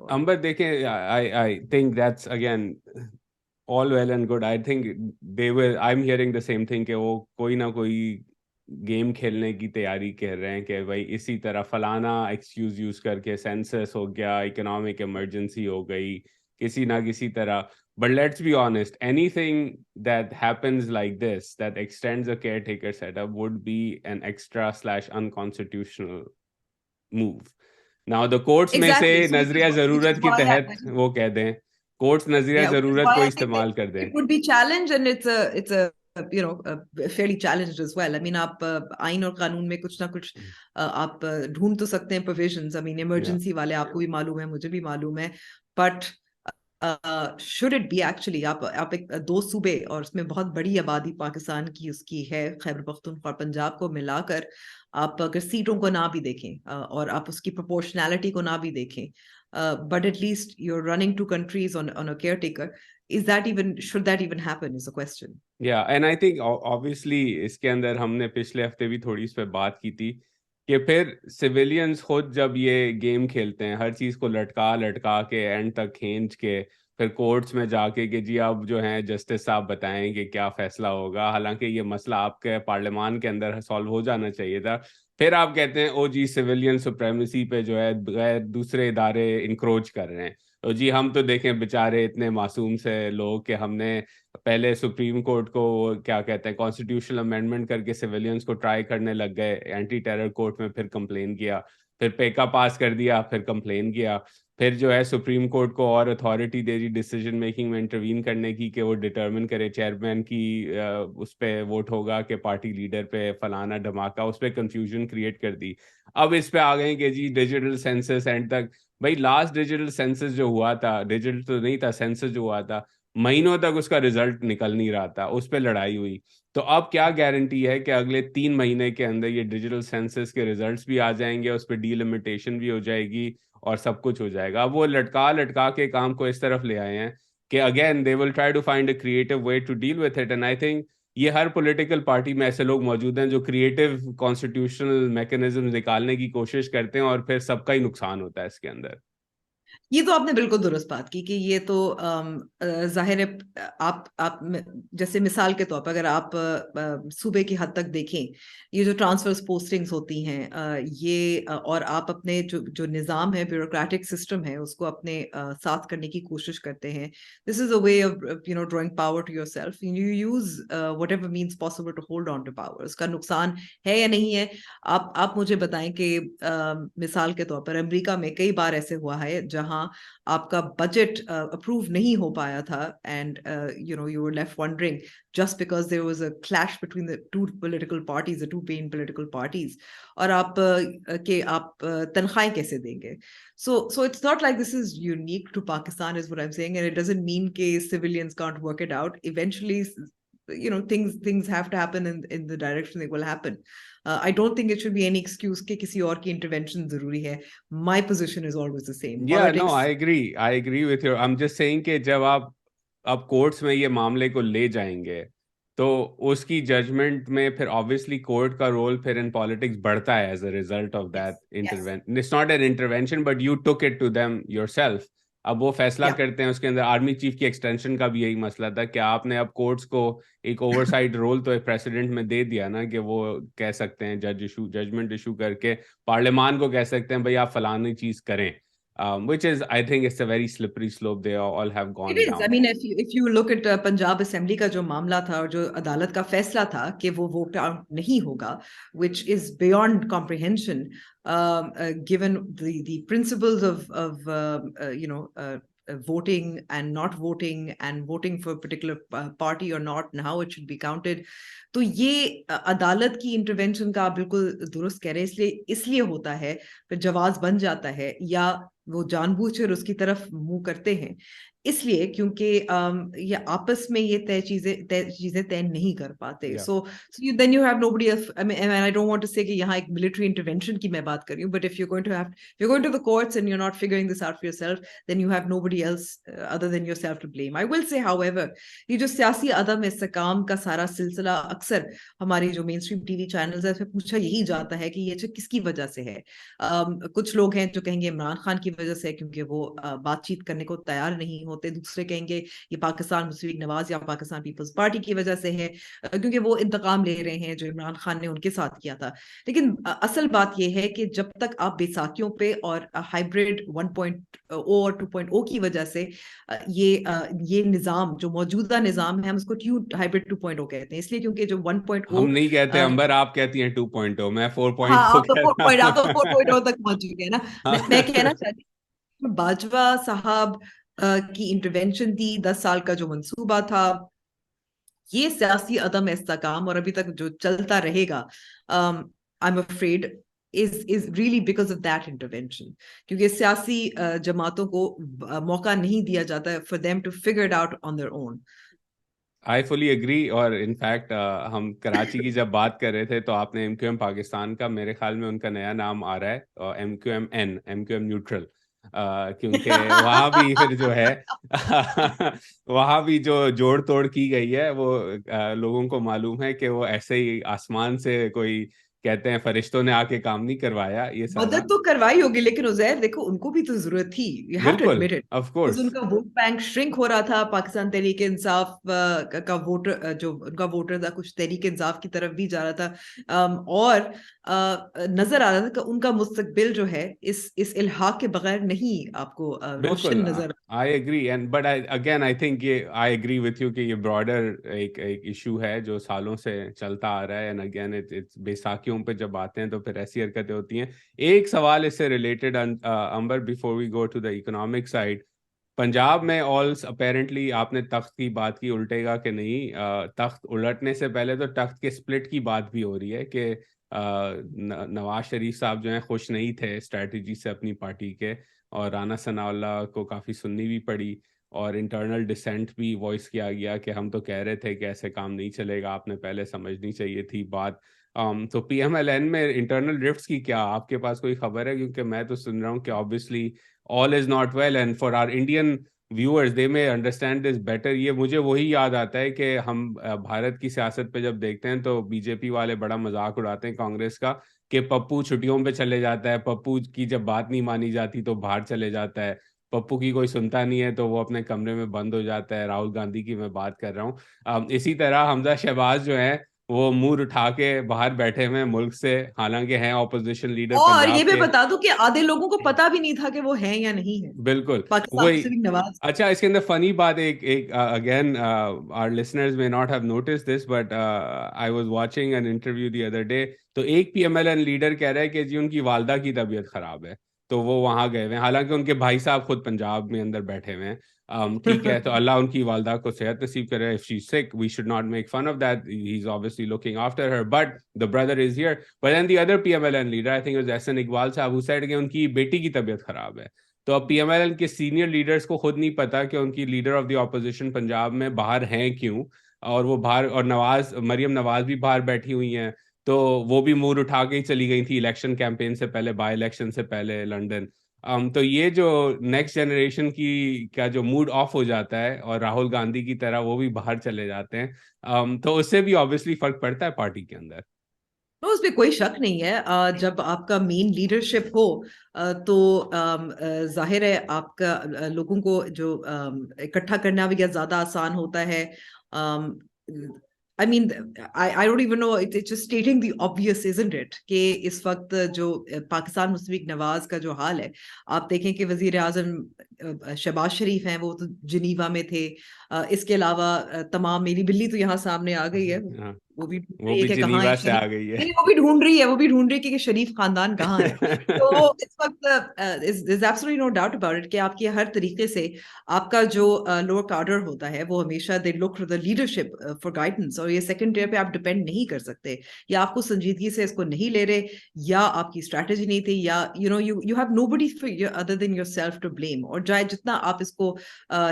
Amber, देखें, I think that's again all well and good. I think I'm hearing the same thing कि वो कोई ना कोई game खेलने की तैयारी कर रहे हैं कि भाई इसी तरह फलाना एक्सक्यूज यूज करके सेंसस हो गया, इकोनॉमिक इमरजेंसी हो गई, किसी ना किसी तरह। But let's be honest, anything that happens like this that extends a caretaker setup would be an extra/unconstitutional move. Now the courts में से Exactly. So नजरिया which जरूरत is की why तहत वो कह दें, कोर्ट्स नजरिया which is जरूरत why को I think इस्तेमाल कर दें। it would be challenged, and it's a fairly challenged as well. I mean, आप आइन और कानून में कुछ ना कुछ आप ढूंढ तो सकते हैं provisions. I mean, emergency वाले आपको भी मालूम है, मुझे भी मालूम है, but should it be actually, आप एक दो सूबे और उसमें बहुत बड़ी आबादी पाकिस्तान की उसकी है, खैबर पख्तूनख्वा और पंजाब को मिलाकर आप अगर सीटों को ना भी देखें और आप उसकी प्रोपोर्शनैलिटी को ना भी देखें, but at least you're running two countries on a caretaker. Should that even happen is a question. Yeah, and I think obviously इसके अंदर हमने पिछले हफ्ते भी थोड़ी इस पे बात की थी कि फिर सिविलियंस खुद जब ये गेम खेलते हैं, हर चीज़ को लटका लटका के एंड तक खींच के फिर कोर्ट्स में जाके कि जी अब जो है जस्टिस साहब बताएं कि क्या फैसला होगा, हालांकि ये मसला आपके पार्लियामान के अंदर सॉल्व हो जाना चाहिए था। फिर आप कहते हैं ओ जी सिविलियन सुप्रेमेसी पे जो है दूसरे इदारे इंक्रोच कर रहे हैं। तो जी हम तो देखें बेचारे इतने मासूम से लोग कि हमने पहले सुप्रीम कोर्ट को क्या कहते हैं कॉन्स्टिट्यूशनल अमेंडमेंट करके सिविलियंस को ट्राई करने लग गए, एंटी टेरर कोर्ट में फिर कंप्लेन किया, फिर पेका पास कर दिया, फिर कंप्लेन किया, फिर जो है सुप्रीम कोर्ट को और अथॉरिटी दे दी डिसीजन मेकिंग में इंटरवीन करने की कि वो डिटर्मिन करे चेयरमैन की उस पर वोट होगा कि पार्टी लीडर पे फलाना धमाका, उस पर कंफ्यूजन क्रिएट कर दी। अब इस पे आ गए कि जी डिजिटल सेंसस एंड तक भाई लास्ट डिजिटल सेंसस जो हुआ था, डिजिटल तो नहीं था, सेंसस जो हुआ था, महीनों तक उसका रिजल्ट निकल नहीं रहा था, उस पर लड़ाई हुई। तो अब क्या गारंटी है कि अगले 3 महीने के अंदर ये डिजिटल सेंसस के रिजल्ट्स भी आ जाएंगे, उस पर डीलिमिटेशन भी हो जाएगी और सब कुछ हो जाएगा। अब वो लटका लटका के काम को इस तरफ ले आए हैं कि again they will try to find a creative way to deal with it. And I think ये हर पॉलिटिकल पार्टी में ऐसे लोग मौजूद हैं जो क्रिएटिव कॉन्स्टिट्यूशनल मैकेनिज्म निकालने की कोशिश करते हैं, और फिर सबका ही नुकसान होता है इसके अंदर। ये तो आपने बिल्कुल दुरुस्त बात की कि ये तो जाहिर है। जैसे मिसाल के तौर पर अगर आप सूबे की हद तक देखें, ये जो ट्रांसफर्स पोस्टिंग्स होती हैं, और आप अपने जो जो निज़ाम है, ब्यूरोक्रेटिक सिस्टम है, उसको अपने साथ करने की कोशिश करते हैं। This is a way of drawing power to yourself. You use whatever means possible to hold on to power. उसका नुकसान है या नहीं है? आप मुझे बताएं कि मिसाल के तौर पर अमेरिका में कई बार ऐसे हुआ है जहां आपका बजट अप्रूव नहीं हो पाया था, and you were left wondering just because there was a clash between the two political parties, the two main political parties. और आप तनख्वाहें कैसे देंगे? So it's not like this is unique to Pakistan, is what I'm saying, and it doesn't mean कि civilians can't work it out. Eventually, things have to happen in the direction they will happen. I don't think it should be any excuse कि किसी और की intervention जरूरी है. My position is always the same. या no, Politics. I agree with you. I am just saying कि जब आप अब कोर्ट्स में ये मामले को ले जाएंगे तो उसकी जजमेंट में फिर ऑब्वियसली कोर्ट का रोल फिर इन पॉलिटिक्स बढ़ता है as a result of Yes. That Yes. Intervention. It's not an intervention but you took it to them yourself. अब वो फैसला Yeah. करते हैं, उसके अंदर आर्मी चीफ की एक्सटेंशन का भी यही मसला था कि आपने अब कोर्ट्स को एक ओवरसाइट रोल तो एक प्रेसिडेंट में दे दिया ना, कि वो कह सकते हैं जजमेंट इशू करके पार्लियामान को कह सकते हैं भाई आप फलानी चीज करें, which is, I think it's a very slippery slope they all have It gone is. I down. mean, if you look at Punjab assembly का जो मामला था और जो अदालत का फैसला था कि वो वोट आउट नहीं होगा, which is beyond comprehension, given the principles of voting and not voting and voting for a particular party or not and how it should be counted. तो ये अदालत की इंटरवेंशन का आप बिल्कुल दुरुस्त कह रहे हैं। इसलिए इसलिए होता है, फिर जवाब बन जाता है, या वो जानबूझकर उसकी तरफ मुंह करते हैं, इसलिए क्योंकि ये आपस में ये तय चीजें तय नहीं कर पाते। Yeah. So then you have nobody else. I mean, I don't want to say कि यहाँ एक मिलिट्री इंटरवेंशन की मैं बात कर रही हूँ, but if you going to the courts and you are not figuring this out for yourself, then you have nobody else other than yourself to blame. I will say however, ये जो सियासी अदम इस्तेकाम का सारा सिलसिला अक्सर हमारी जो मेन स्ट्रीम टीवी चैनल्स है उसमें पूछा यही जाता है कि ये जो किसकी वजह से है। कुछ लोग हैं जो कहेंगे इमरान खान की वजह से, क्योंकि वो बातचीत करने को तैयार नहीं होते। दूसरे कहेंगे ये पाकिस्तान मुस्लिम लीग नवाज या पाकिस्तान पीपल्स पार्टी की वजह से है, क्योंकि वो इंतकाम ले रहे हैं जो इमरान खान ने उनके साथ किया था। लेकिन असल बात यह है कि जब तक आप बैसाखियों पे और हाइब्रिड 1.0 और 2.0 की वजह से ये निज़ाम जो मौजूदा निज़ाम है, हम उसको ट्यू हाइब्रिड 2.0 कहते हैं, इसलिए क्योंकि जो 1.0। हम नहीं कहते अंबर, आप कहती हैं 2.0, मैं हाँ, 4.0 कहता आप तो 4.0 हूँ। तक पहुंच चुके हैं ना। मैं कहना चाहती हूँ, बाजवा साहब की इंटरवेंशन थी, 10 साल का जो मंसूबा था, ये सियासी अदम इस्तेकाम और अभी तक जो चलता रहेगा, I am afraid is really because of that intervention. क्योंकि सियासी जमातों को मौका नहीं दिया जाता for them to figure it out on their own. I fully agree. और इनफैक्ट हम कराची की जब बात कर रहे थे तो आपने MQM पाकिस्तान का, मेरे ख्याल में उनका नया नाम आ रहा है MQMN, MQM न्यूट्रल, क्योंकि वहाँ भी फिर जो है वहाँ भी जो जोड़ तोड़ की गई है वो लोगों को मालूम है कि वो ऐसे ही आसमान से कोई, कहते हैं फरिश्तों ने आके काम नहीं करवाया ये सारा। मदद तो करवाई होगी, लेकिन उजैर देखो, उनको भी तो जरूरत थी। यू हैव टू बिल्कुल, एडमिट इट। Of course. उनका वोट बैंक श्रिंक हो रहा था। पाकिस्तान तहरीक इंसाफ का वोटर, जो उनका वोटर था, कुछ तहरीक इंसाफ की तरफ भी जा रहा था। और नजर आ रहा था कि उनका मुस्तकबिल जो है इस इल्हाक के बगैर नहीं आपको बिल्कुल, Roshan Nazar. I agree. And but I again I think ये, आई एग्री विथ यू कि ये ब्रॉडर एक इशू है जो सालों से चलता आ रहा है। एंड अगेन इट्स बैसाखियों पे जब आते हैं तो फिर ऐसी हरकतें होती हैं। एक सवाल इससे related Ambar, before we go to the economic side. Punjab में ऑल अपेरेंटली, आपने तख्त की बात की, उल्टेगा कि नहीं, तख्त उलटने से पहले तो तख्त के स्प्लिट की बात भी हो रही है कि नवाज शरीफ साहब जो हैं खुश नहीं थे स्ट्रेटजी से अपनी पार्टी के, और राना सनाउल्लाह को काफ़ी सुननी भी पड़ी और इंटरनल डिसेंट भी वॉइस किया गया कि हम तो कह रहे थे कि ऐसे काम नहीं चलेगा, आपने पहले समझनी चाहिए थी बात। तो पीएमएलएन में इंटरनल ड्रिफ्ट्स की क्या आपके पास कोई खबर है? क्योंकि मैं तो सुन रहा हूँ कि obviously all is not well and for our Indian viewers they may understand this better. ये मुझे वही याद आता है कि हम भारत की सियासत पे जब देखते हैं तो बीजेपी वाले बड़ा मजाक उड़ाते हैं कांग्रेस का कि पप्पू छुट्टियों पे चले जाता है, पप्पू की जब बात नहीं मानी जाती तो बाहर चले जाता है, पप्पू की कोई सुनता नहीं है तो वो अपने कमरे में बंद हो जाता है। राहुल गांधी की मैं बात कर रहा हूँ। इसी तरह हमजा शहबाज जो है वो मुंह उठा के बाहर बैठे हुए हैं मुल्क से, हालांकि हैं ऑपोजिशन लीडर और ये पंजाब भी के। बता दूं कि आधे लोगों को पता भी नहीं था कि वो है या नहीं है बिल्कुल, पाकिस्तान वही। मुस्लिम नवाज। अच्छा, इसके अंदर फ़नी बात एक एक again our listeners may not have noticed this but I was watching an interview the other day. तो एक पीएमएलएन लीडर कह रहा है कि जी उनकी वालदा की तबीयत ख़राब है, तो वो वहाँ गए हुए हैं। हालाँकि उनके भाई साहब खुद पंजाब में अंदर बैठे हुए हैं। ठीक है, तो अल्लाह उनकी वालदा को सेहत नसीब करे। If she is sick, we should not make fun of that. He is obviously looking after her, but the brother is here. But then the other PMLN leader, I think it was Ahsan Iqbal sahab, who said कि उनकी बेटी की तबीयत ख़राब है। तो अब पीएमएलएन के सीनियर लीडर्स को खुद नहीं पता कि उनकी leader of the opposition Punjab में बाहर हैं क्यों, और वो बाहर, और मरियम नवाज भी बाहर बैठी हुई हैं, तो वो भी मुंह उठा के ही चली गई थी इलेक्शन कैंपेन से पहले, बाय इलेक्शन से पहले लंदन। तो ये जो नेक्स्ट जनरेशन की का जो मूड ऑफ हो जाता है और राहुल गांधी की तरह वो भी बाहर चले जाते हैं, तो उससे भी ऑब्वियसली फर्क पड़ता है पार्टी के अंदर। तो उसमें कोई शक नहीं है। जब आपका मेन लीडरशिप हो तो जाहिर है आपका लोगों को जो इकट्ठा करना भी ज्यादा आसान होता है। आई mean I don't even know, it's just stating the obvious isn't it कि इस वक्त जो पाकिस्तान मुस्लिम नवाज का जो हाल है, आप देखें कि वजीर आजम शहबाज शरीफ हैं, वो तो जिनीवा में थे। इसके अलावा तमाम, मेरी बिल्ली तो यहाँ सामने आ गई है, हाँ, वो भी ढूंढ वो रही है भी कि कहाँ है जिनीवा से शरीफ। आ गई है। नहीं, वो भी ढूंढ रही है, वो भी ढूंढ रही है कि शरीफ खानदान कहाँ है। तो इस वक्त is absolutely no doubt about it कि आपके हर तरीके से आपका जो लोअर कार्डर होता है वो हमेशा they look for the leadership for guidance, और ये सेकंड टियर पे आप डिपेंड नहीं कर सकते। या आपको संजीदगी से इसको नहीं ले रहे, या आपकी स्ट्रैटेजी नहीं थी, या you have nobody other than yourself to blame. और चाहे जितना आप इसको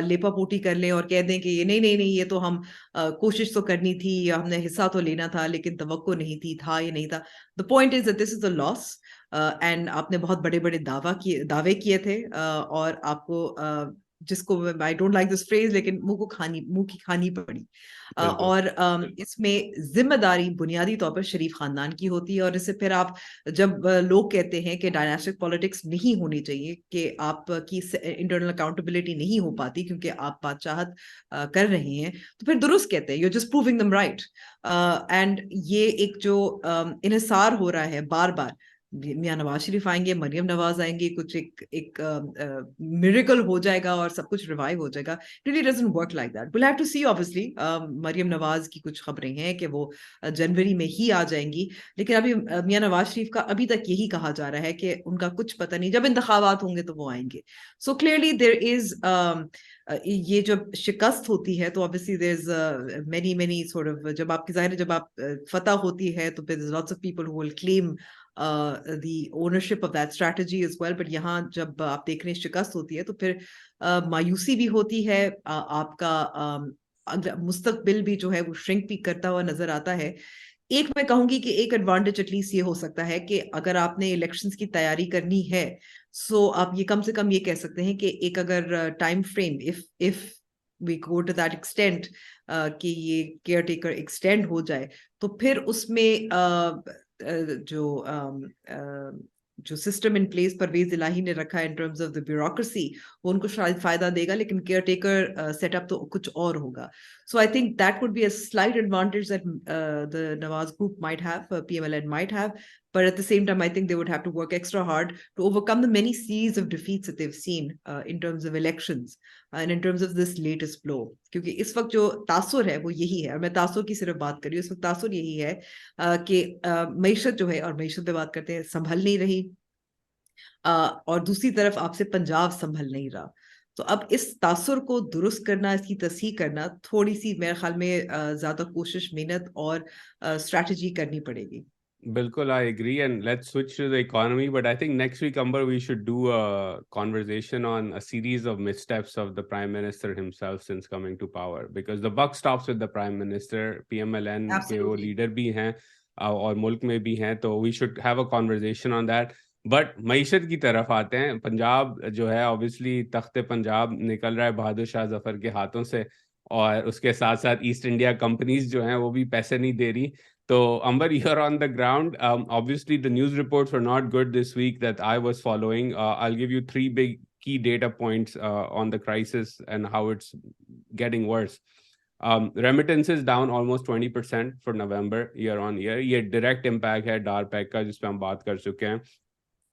लेपापोटी कर लें और कह दें कि ये नहीं नहीं नहीं, ये तो हम कोशिश तो करनी थी या हमने हिस्सा तो लेना था लेकिन तवक्को नहीं थी, था या नहीं था। The point is that this is the loss. And आपने बहुत बड़े बड़े दावे किए थे, और आपको जिसको, I don't like this phrase, लेकिन मुंह की खानी पड़ी। बिल्कुल। और इसमें जिम्मेदारी बुनियादी तौर पर शरीफ खानदान की होती है। और इससे फिर आप, जब लोग कहते हैं कि डायनास्टिक पॉलिटिक्स नहीं होनी चाहिए, कि आपकी इंटरनल अकाउंटेबिलिटी नहीं हो पाती क्योंकि आप बादशाहत कर रहे हैं, तो फिर दुरुस्त कहते हैं, you just proving them right. And ये एक जो इन्हिसार हो रहा है बार बार, मियां नवाज शरीफ आएंगे, मरियम नवाज आएंगे, कुछ एक मिरेकल हो जाएगा और सब कुछ रिवाइव हो जाएगा। really doesn't work like that. We'll have to see obviously। Maryam Nawaz की कुछ खबरें हैं कि वो जनवरी में ही आ जाएंगी, लेकिन अभी मियां नवाज शरीफ का अभी तक यही कहा जा रहा है कि उनका कुछ पता नहीं, जब इंतखाबात होंगे तो वो आएंगे। सो क्लियरली देयर इज ये जब शिकस्त होती है तो obviously there is many many sort of, जब आपकी जाहिर है जब आप फतह होती है तो फिर lots of people who will claim the ownership of that strategy as well। but यहाँ जब आप देख रहे हैं शिकस्त होती है तो फिर मायूसी भी होती है। आपका मुस्तकबिल भी जो है वो श्रिंक भी करता हुआ नजर आता है। एक मैं कहूंगी कि एक एडवांटेज एटलीस्ट ये हो सकता है कि अगर आपने इलेक्शंस की तैयारी करनी है, सो आप ये कम से कम ये कह सकते हैं कि एक अगर time frame, if we go to that extent कि ये केयर टेकर एक्सटेंड हो जाए, तो फिर उसमें जो सिस्टम इन प्लेस परवेज इलाही ने रखा है इन टर्म्स ऑफ द ब्यूरोक्रेसी, वो उनको शायद फायदा देगा, लेकिन केयर टेकर सेटअप तो कुछ और होगा। So I think that would be a slight advantage that the Nawaz group might have, PMLN might have. But at the same time, I think they would have to work extra hard to overcome the many series of defeats that they've seen in terms of elections and in terms of this latest blow. क्योंकि इस वक्त जो तासुर है वो यही है, और मैं तासुर की सिर्फ बात कर रही हूँ, इस वक्त तासुर यही है कि मईशत जो है, और मईशत पे बात करते हैं, संभल नहीं रही, और दूसरी तरफ आपसे पंजाब संभल नहीं रहा। तो अब इस तासुर को दुरुस्त करना, इसकी तस्हीह करना, थोड़ी सी मेरे ख्याल में ज्यादा कोशिश, मेहनत और स्ट्रैटेजी करनी पड़ेगी। Bilkul, I agree. And let's switch to the economy. But I think next week, Amber, we should do a conversation on a series of missteps of the Prime Minister himself since coming to power. Because the buck stops with the Prime Minister. PMLN के वो Absolutely. leader भी हैं और मुल्क में भी हैं. तो we should have a conversation on that. But मईशत की तरफ आते हैं. पंजाब जो है ऑब्वियसली तख्ते पंजाब निकल रहा है बहादुर शाह जफर के हाथों से, और उसके साथ साथ ईस्ट इंडिया कंपनीज जो हैं वो भी पैसे नहीं दे रही. So, Amber, you're on the ground. Obviously, the news reports were not good this week that I was following. I'll give you three big key data points on the crisis and how it's getting worse. Remittances down almost 20% for November year on year. ये direct impact है DARPAC का, जिस पे हम बात कर चुके हैं.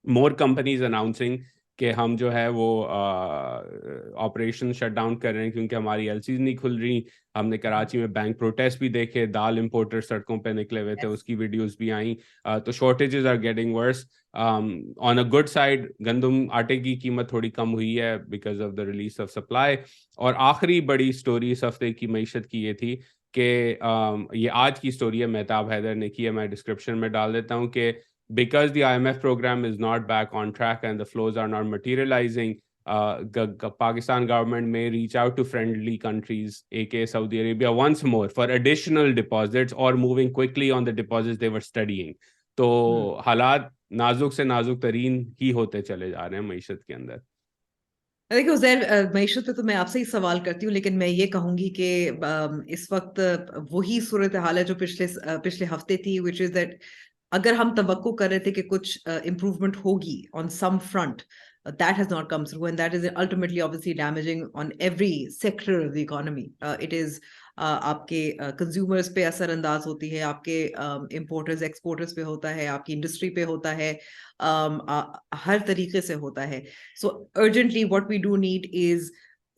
More companies announcing कि हम जो है वो ऑपरेशन शट डाउन कर रहे हैं क्योंकि हमारी एलसीज नहीं खुल रही. हमने कराची में बैंक प्रोटेस्ट भी देखे, दाल इंपोर्टर सड़कों पे निकले हुए थे, उसकी वीडियोस भी आई. तो shortages are getting worse. On a good side, गंदम आटे की कीमत थोड़ी कम हुई है because of the release of supply. और आखिरी बड़ी स्टोरी इस हफ्ते की मईशत की ये थी कि ये आज की स्टोरी है, मेहताब हैदर ने की है, मैं डिस्क्रिप्शन में डाल देता हूँ कि because the IMF program is not back on track and the flows are not materializing, Pakistan government may reach out to friendly countries, aka Saudi Arabia, once more for additional deposits or moving quickly on the deposits they were studying. तो हालात नाजुक से नाजुक तरीन ही होते चले जा रहे हैं मईशत के अंदर. देखिए उजैर, मईशत पे तो मैं आपसे ही सवाल करती हूँ, लेकिन मैं ये कहूंगी कि इस वक्त वही सूरत हाल है जो पिछले हफ्ते थी, विच इज दैट अगर हम तवक्को कर रहे थे कि कुछ इम्प्रूवमेंट होगी on some front, that has not come through, and that is ultimately obviously damaging on every sector of the economy. It is आपके कंज्यूमर्स पे असर अंदाज होती है, आपके इम्पोर्टर्स एक्सपोर्टर्स पे होता है, आपकी इंडस्ट्री पे होता है, हर तरीके से होता है. So urgently what we do need is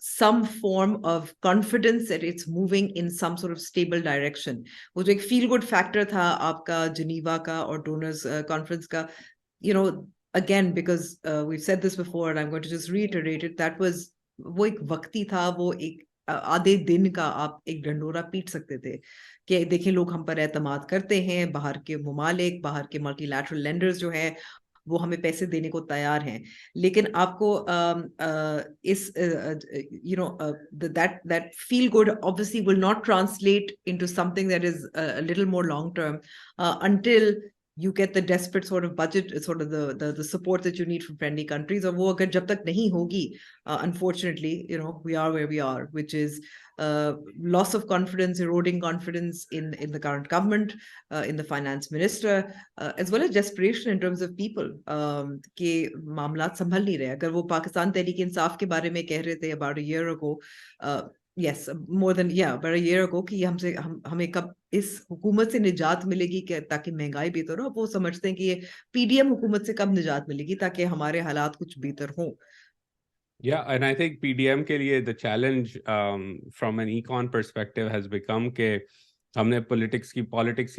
some form of confidence that it's moving in some sort of stable direction. वो जो एक feel good factor था आपका जिनीवा का और डोनर्स कॉन्फ्रेंस का, you know, again, because we've said this before and I'm going to just reiterate it, that was वो एक वक्ती था, वो एक आधे दिन का आप एक डंडोरा पीट सकते थे कि देखिए लोग हम पर एतमाद करते हैं, बाहर के ममालिक, बाहर के मल्टीलैटरल लेंडर्स जो हैं वो हमें पैसे देने को तैयार हैं. लेकिन आपको इस you know that feel good obviously will not translate into something that is a little more long term until you get the desperate sort of budget, sort of the support that you need from friendly countries. और वो अगर जब तक नहीं होगी, unfortunately, we are where we are, which is loss of confidence, eroding confidence in the current government, in the finance minister, as well as desperation in terms of people के मामलात संभल नहीं रहे. अगर वो पाकिस्तान तहरीक इंसाफ के बारे में कह रहे थे about a year ago, yes, more than about a year ago, कि हमें कब इस हुकूमत से निजात मिलेगी ताकि महंगाई बेहतर हो, वो समझते हैं कि ये पीडीएम हुकूमत से कब निजात मिलेगी ताकि हमारे हालात कुछ बेहतर हों. Yeah, and I think PDM के लिए the challenge from an econ perspective has become कि हमने पॉलिटिक्स की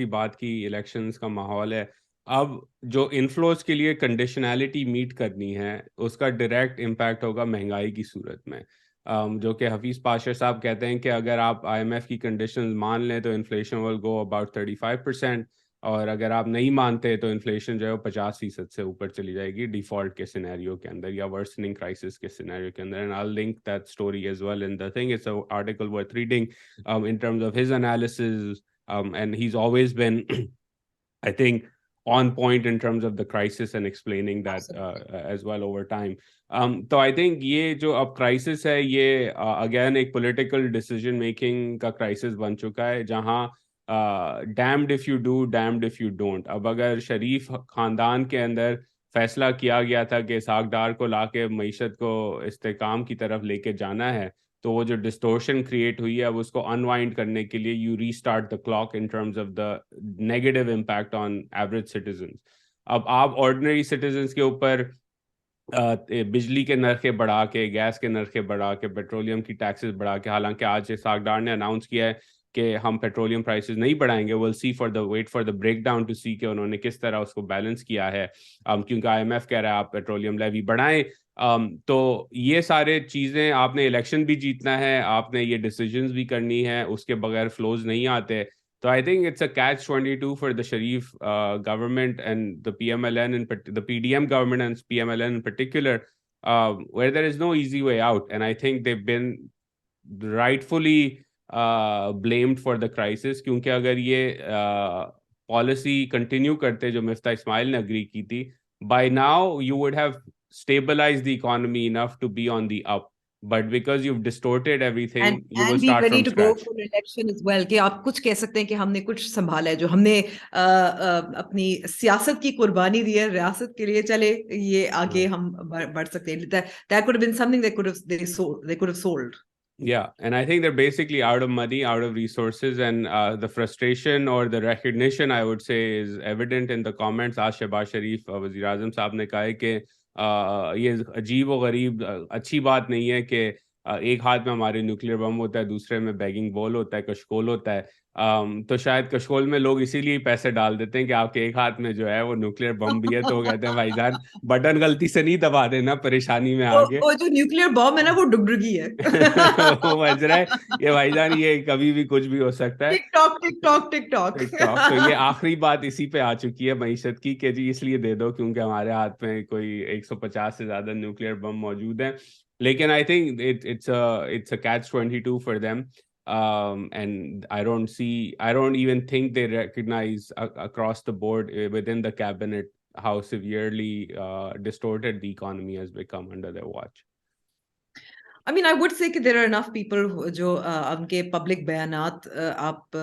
बात की, इलेक्शंस का माहौल है. अब जो इन्फ्लोज के लिए कंडीशनैलिटी मीट करनी है उसका डायरेक्ट इम्पैक्ट होगा महंगाई की सूरत में. जो कि हफीज़ पाशा साहब कहते हैं कि अगर आप IMF की कंडीशंस मान लें तो इन्फ्लेशन विल गो अबाउट 35%, और अगर आप नहीं मानते तो इन्फ्लेशन जो है वो 50% से ऊपर चली जाएगी डिफॉल्ट के सिनेरियो के अंदर या वर्सनिंग क्राइसिस के सिनेरियो के अंदर. And I link that story as well in the thing. It's a article worth reading in terms of his analysis, and he's always been I think on point in terms of the crisis and explaining that as well over time. तो I think ये जो अब crisis है ये again एक political decision making का crisis बन चुका है जहाँ damned if you do, damned if you don't. अब अगर शरीफ खानदान के अंदर फैसला किया गया था कि सागदार को लाके मईशत को इस्तेकाम की तरफ लेके जाना है, तो वो जो डिस्टोर्शन क्रिएट हुई है अब उसको अनवाइंड करने के लिए you restart the clock in terms of the negative impact on average citizens. अब आप ऑर्डिनरी सिटीजन्स के ऊपर बिजली के नरखे बढ़ा के, गैस के नरखे बढ़ा के, पेट्रोलियम की टैक्सेस बढ़ा के, हालांकि आज सागदार ने अनाउंस किया है कि हम पेट्रोलियम प्राइसेस नहीं बढ़ाएंगे. Will see for the wait for the breakdown to see कि उन्होंने किस तरह उसको बैलेंस किया है, क्योंकि IMF कह रहा है आप पेट्रोलियम लेवी बढ़ाएं. तो ये सारे चीज़ें, आपने इलेक्शन भी जीतना है, आपने ये डिसीजंस भी करनी है, उसके बगैर फ्लोज नहीं आते. So I think it's a catch-22 for the Sharif government and the PMLN and the PDM government and PMLN in particular, where there is no easy way out. And I think they've been rightfully blamed for the crisis, क्योंकि अगर ये policy continue करते जो मिफ्ता इस्माइल ने agree की थी, by now you would have stabilized the economy enough to be on the up. But because you've distorted everything, you will be start ready from to scratch. go for election as well. कि आप कुछ कह सकते हैं कि हमने कुछ संभाला है, जो हमने अपनी सियासत की कुर्बानी दी है रियासत के लिए, चले ये आगे हम बढ़ सकते हैं. That could have been something they could have sold. Yeah, and I think they're basically out of money, out of resources, and the frustration or the recognition, I would say, is evident in the comments. आज शहबाज शरीफ वज़ीर आज़म साहब ने कहा है कि ये अजीब व गरीब अच्छी बात नहीं है कि एक हाथ में हमारे न्यूक्लियर बम होता है, दूसरे में बैगिंग बॉल होता है, कशकोल होता है. तो शायद कशकोल में लोग इसीलिए पैसे डाल देते हैं कि आपके एक हाथ में जो है वो न्यूक्लियर बम भी है, तो वो कहते हैं भाईजान बटन गलती से नहीं दबा देना परेशानी में आगे. वो जो न्यूक्लियर बॉम्ब है ना, वो डुगडुगी है. वो बज रहा है ये भाईजान, ये कभी भी कुछ भी हो सकता है. TikTok TikTok TikTok TikTok. तो ये आखिरी बात इसी पे आ चुकी है मईशत की कि जी इसलिए दे दो क्योंकि हमारे हाथ में कोई 150 से ज्यादा न्यूक्लियर बम मौजूद है. लेकिन I think it's a catch-22 for them. And I don't even think they recognize across the board within the cabinet how severely distorted the economy has become under their watch. I mean, I would say that there are enough people जो उनके public बयानात आप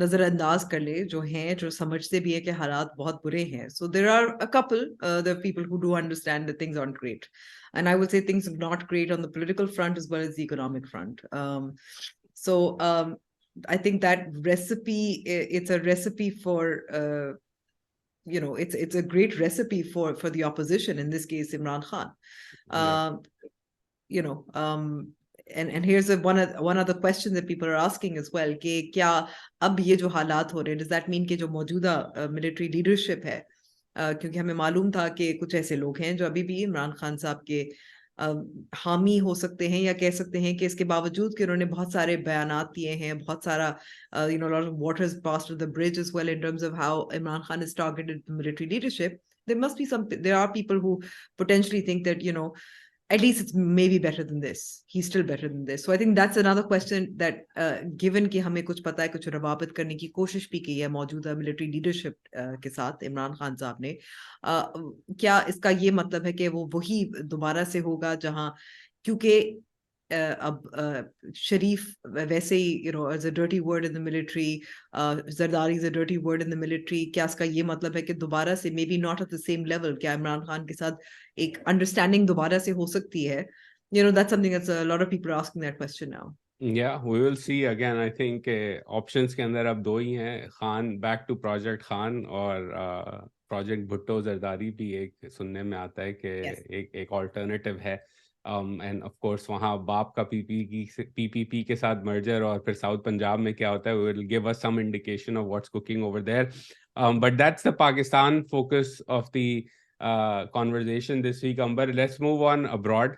नजरअंदाज कर ले, जो हैं, जो समझते भी है कि हालात बहुत बुरे हैं. So there are a couple the people who do understand that things aren't great, and I would say things are not great on the political front as well as the economic front. So I think that recipe, it's a recipe for it's a great recipe for the opposition, in this case Imran Khan. And here's one other question that people are asking as well, कि क्या अब ये जो हालात हो रहे हैं, does that mean कि जो मौजूदा military leadership है, क्योंकि हमें मालूम था कि कुछ ऐसे लोग हैं जो अभी भी इमरान खान साहब के हामी हो सकते हैं, या कह सकते हैं कि इसके बावजूद कि उन्होंने बहुत सारे बयानात दिए हैं, बहुत सारा lot of water has passed through the bridge as well in terms of how Imran Khan has targeted the military leadership, there are people who potentially think that at least it's maybe better than this. He's still better than this. So I think that's another question that given कि हमें कुछ पता है, कुछ रवाबत करने की कोशिश भी की है मौजूदा मिलिट्री लीडरशिप के साथ इमरान खान साहब ने, क्या इसका ये मतलब है कि वो वही दोबारा से होगा जहां, क्योंकि अब शरीफ वैसे ही as a dirty word in the military, Zardari is a dirty word in the military, क्या इसका ये मतलब है कि दोबारा से maybe not at the same level, क्या इमरान खान के साथ एक understanding दोबारा से हो सकती है? That's something that's a lot of people are asking that question now. Yeah, we will see. Again, I think options के अंदर अब दो ही हैं, Khan back to Project Khan और Project भुट्टो जरदारी भी एक सुनने में आता है कि एक alternative है. And of course वहाँ बाप का PPP के साथ merger और फिर साउथ पंजाब में क्या होता है, will give us some indication of what's cooking over there. But that's the Pakistan focus of the conversation this week, Amber. Let's move on abroad.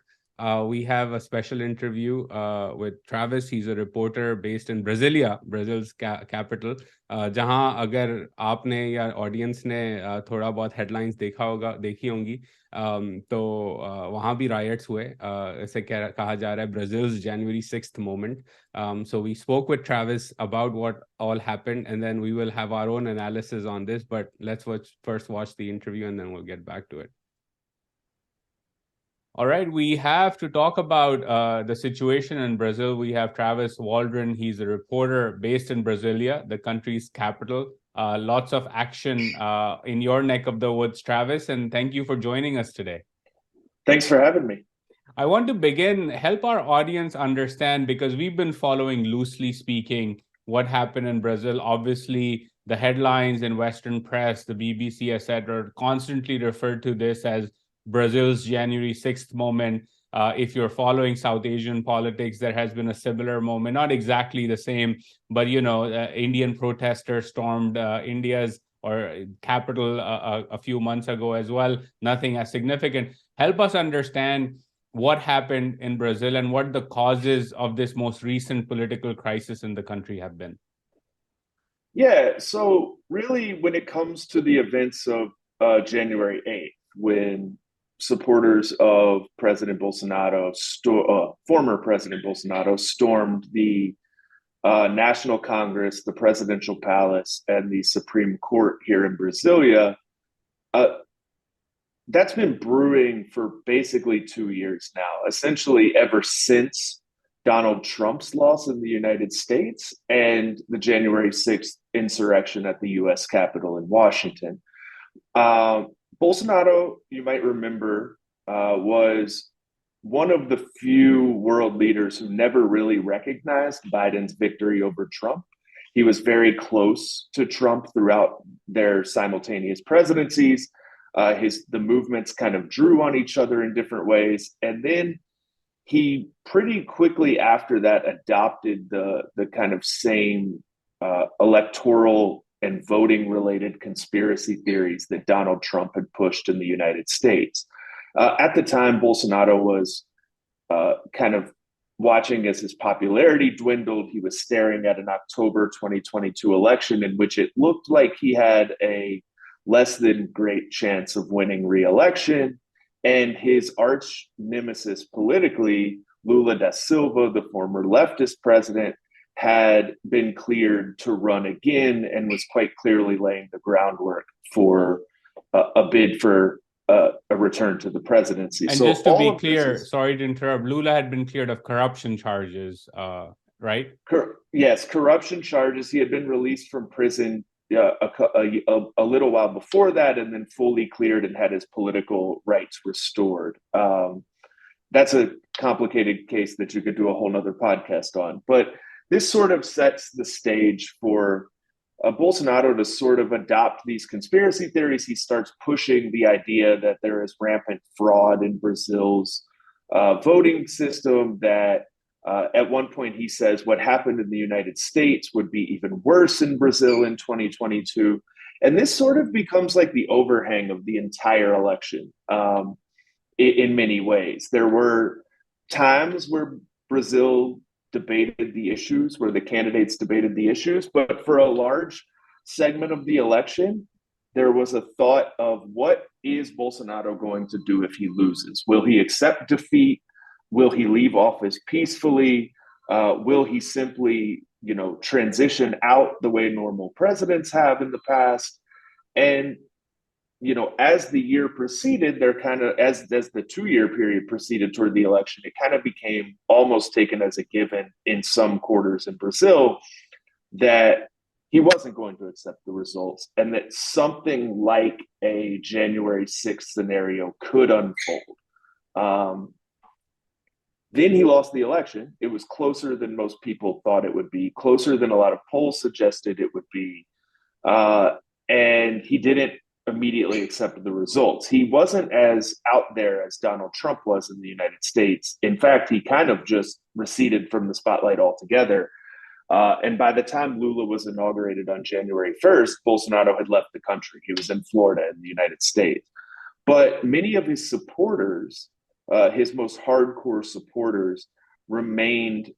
We have a special interview with Travis. He's a reporter based in Brasilia, Brazil's capital. जहाँ अगर आपने या audience ने थोड़ा बहुत headlines देखी होंगी, तो वहाँ भी रायट्स हुए. ऐसे कहा जा रहा है Brazil's January 6th moment. So we spoke with Travis about what all happened, and then we will have our own analysis on this. But let's first watch the interview, and then we'll get back to it. All right, we have to talk about the situation in Brazil. We have Travis Waldron. He's a reporter based in Brasilia, the country's capital. Lots of action in your neck of the woods, Travis, and thank you for joining us today. Thanks for having me. I want to begin, help our audience understand, because we've been following, loosely speaking, what happened in Brazil. Obviously, the headlines in Western press, the BBC, etc., constantly refer to this as Brazil's January 6th moment. If you're following South Asian politics, there has been a similar moment, not exactly the same, but Indian protesters stormed India's capital a few months ago as well. Nothing as significant. Help us understand what happened in Brazil and what the causes of this most recent political crisis in the country have been. Yeah, so really, when it comes to the events of January 8th, when supporters of President Bolsonaro, former President Bolsonaro, stormed the National Congress, the Presidential Palace, and the Supreme Court here in Brasilia, uh, that's been brewing for basically 2 years now, essentially ever since Donald Trump's loss in the United States and the January 6th insurrection at the US Capitol in Washington. Uh, Bolsonaro, you might remember, was one of the few world leaders who never really recognized Biden's victory over Trump. He was very close to Trump throughout their simultaneous presidencies. The movements kind of drew on each other in different ways, and then he pretty quickly after that adopted the kind of same electoral and voting related conspiracy theories that Donald Trump had pushed in the United States. At the time, Bolsonaro was kind of watching as his popularity dwindled. He was staring at an October 2022 election in which it looked like he had a less than great chance of winning re-election. And his arch nemesis politically, Lula da Silva, the former leftist president, had been cleared to run again and was quite clearly laying the groundwork for a bid for a return to the presidency. And so just to all be of clear, is, sorry to interrupt, Lula had been cleared of corruption charges, right? Yes, corruption charges. He had been released from prison a little while before that, and then fully cleared and had his political rights restored. That's a complicated case that you could do a whole nother podcast on. But this sort of sets the stage for Bolsonaro to sort of adopt these conspiracy theories. He starts pushing the idea that there is rampant fraud in Brazil's voting system, that at one point, he says what happened in the United States would be even worse in Brazil in 2022. And this sort of becomes like the overhang of the entire election in many ways. There were times where Brazil debated the issues, where the candidates debated the issues, but for a large segment of the election, there was a thought of what is Bolsonaro going to do if he loses? Will he accept defeat? Will he leave office peacefully? Will he simply, transition out the way normal presidents have in the past? And as the year proceeded, there kind of as the 2 year period proceeded toward the election, it kind of became almost taken as a given in some quarters in Brazil that he wasn't going to accept the results, and that something like a January 6th scenario could unfold. Then he lost the election. It was closer than most people thought it would be, closer than a lot of polls suggested it would be. And he didn't immediately accept the results. He wasn't as out there as Donald Trump was in the United States. In fact, he kind of just receded from the spotlight altogether. And by the time Lula was inaugurated on January 1st, Bolsonaro had left the country. He was in Florida in the United States. But many of his supporters, his most hardcore supporters, remained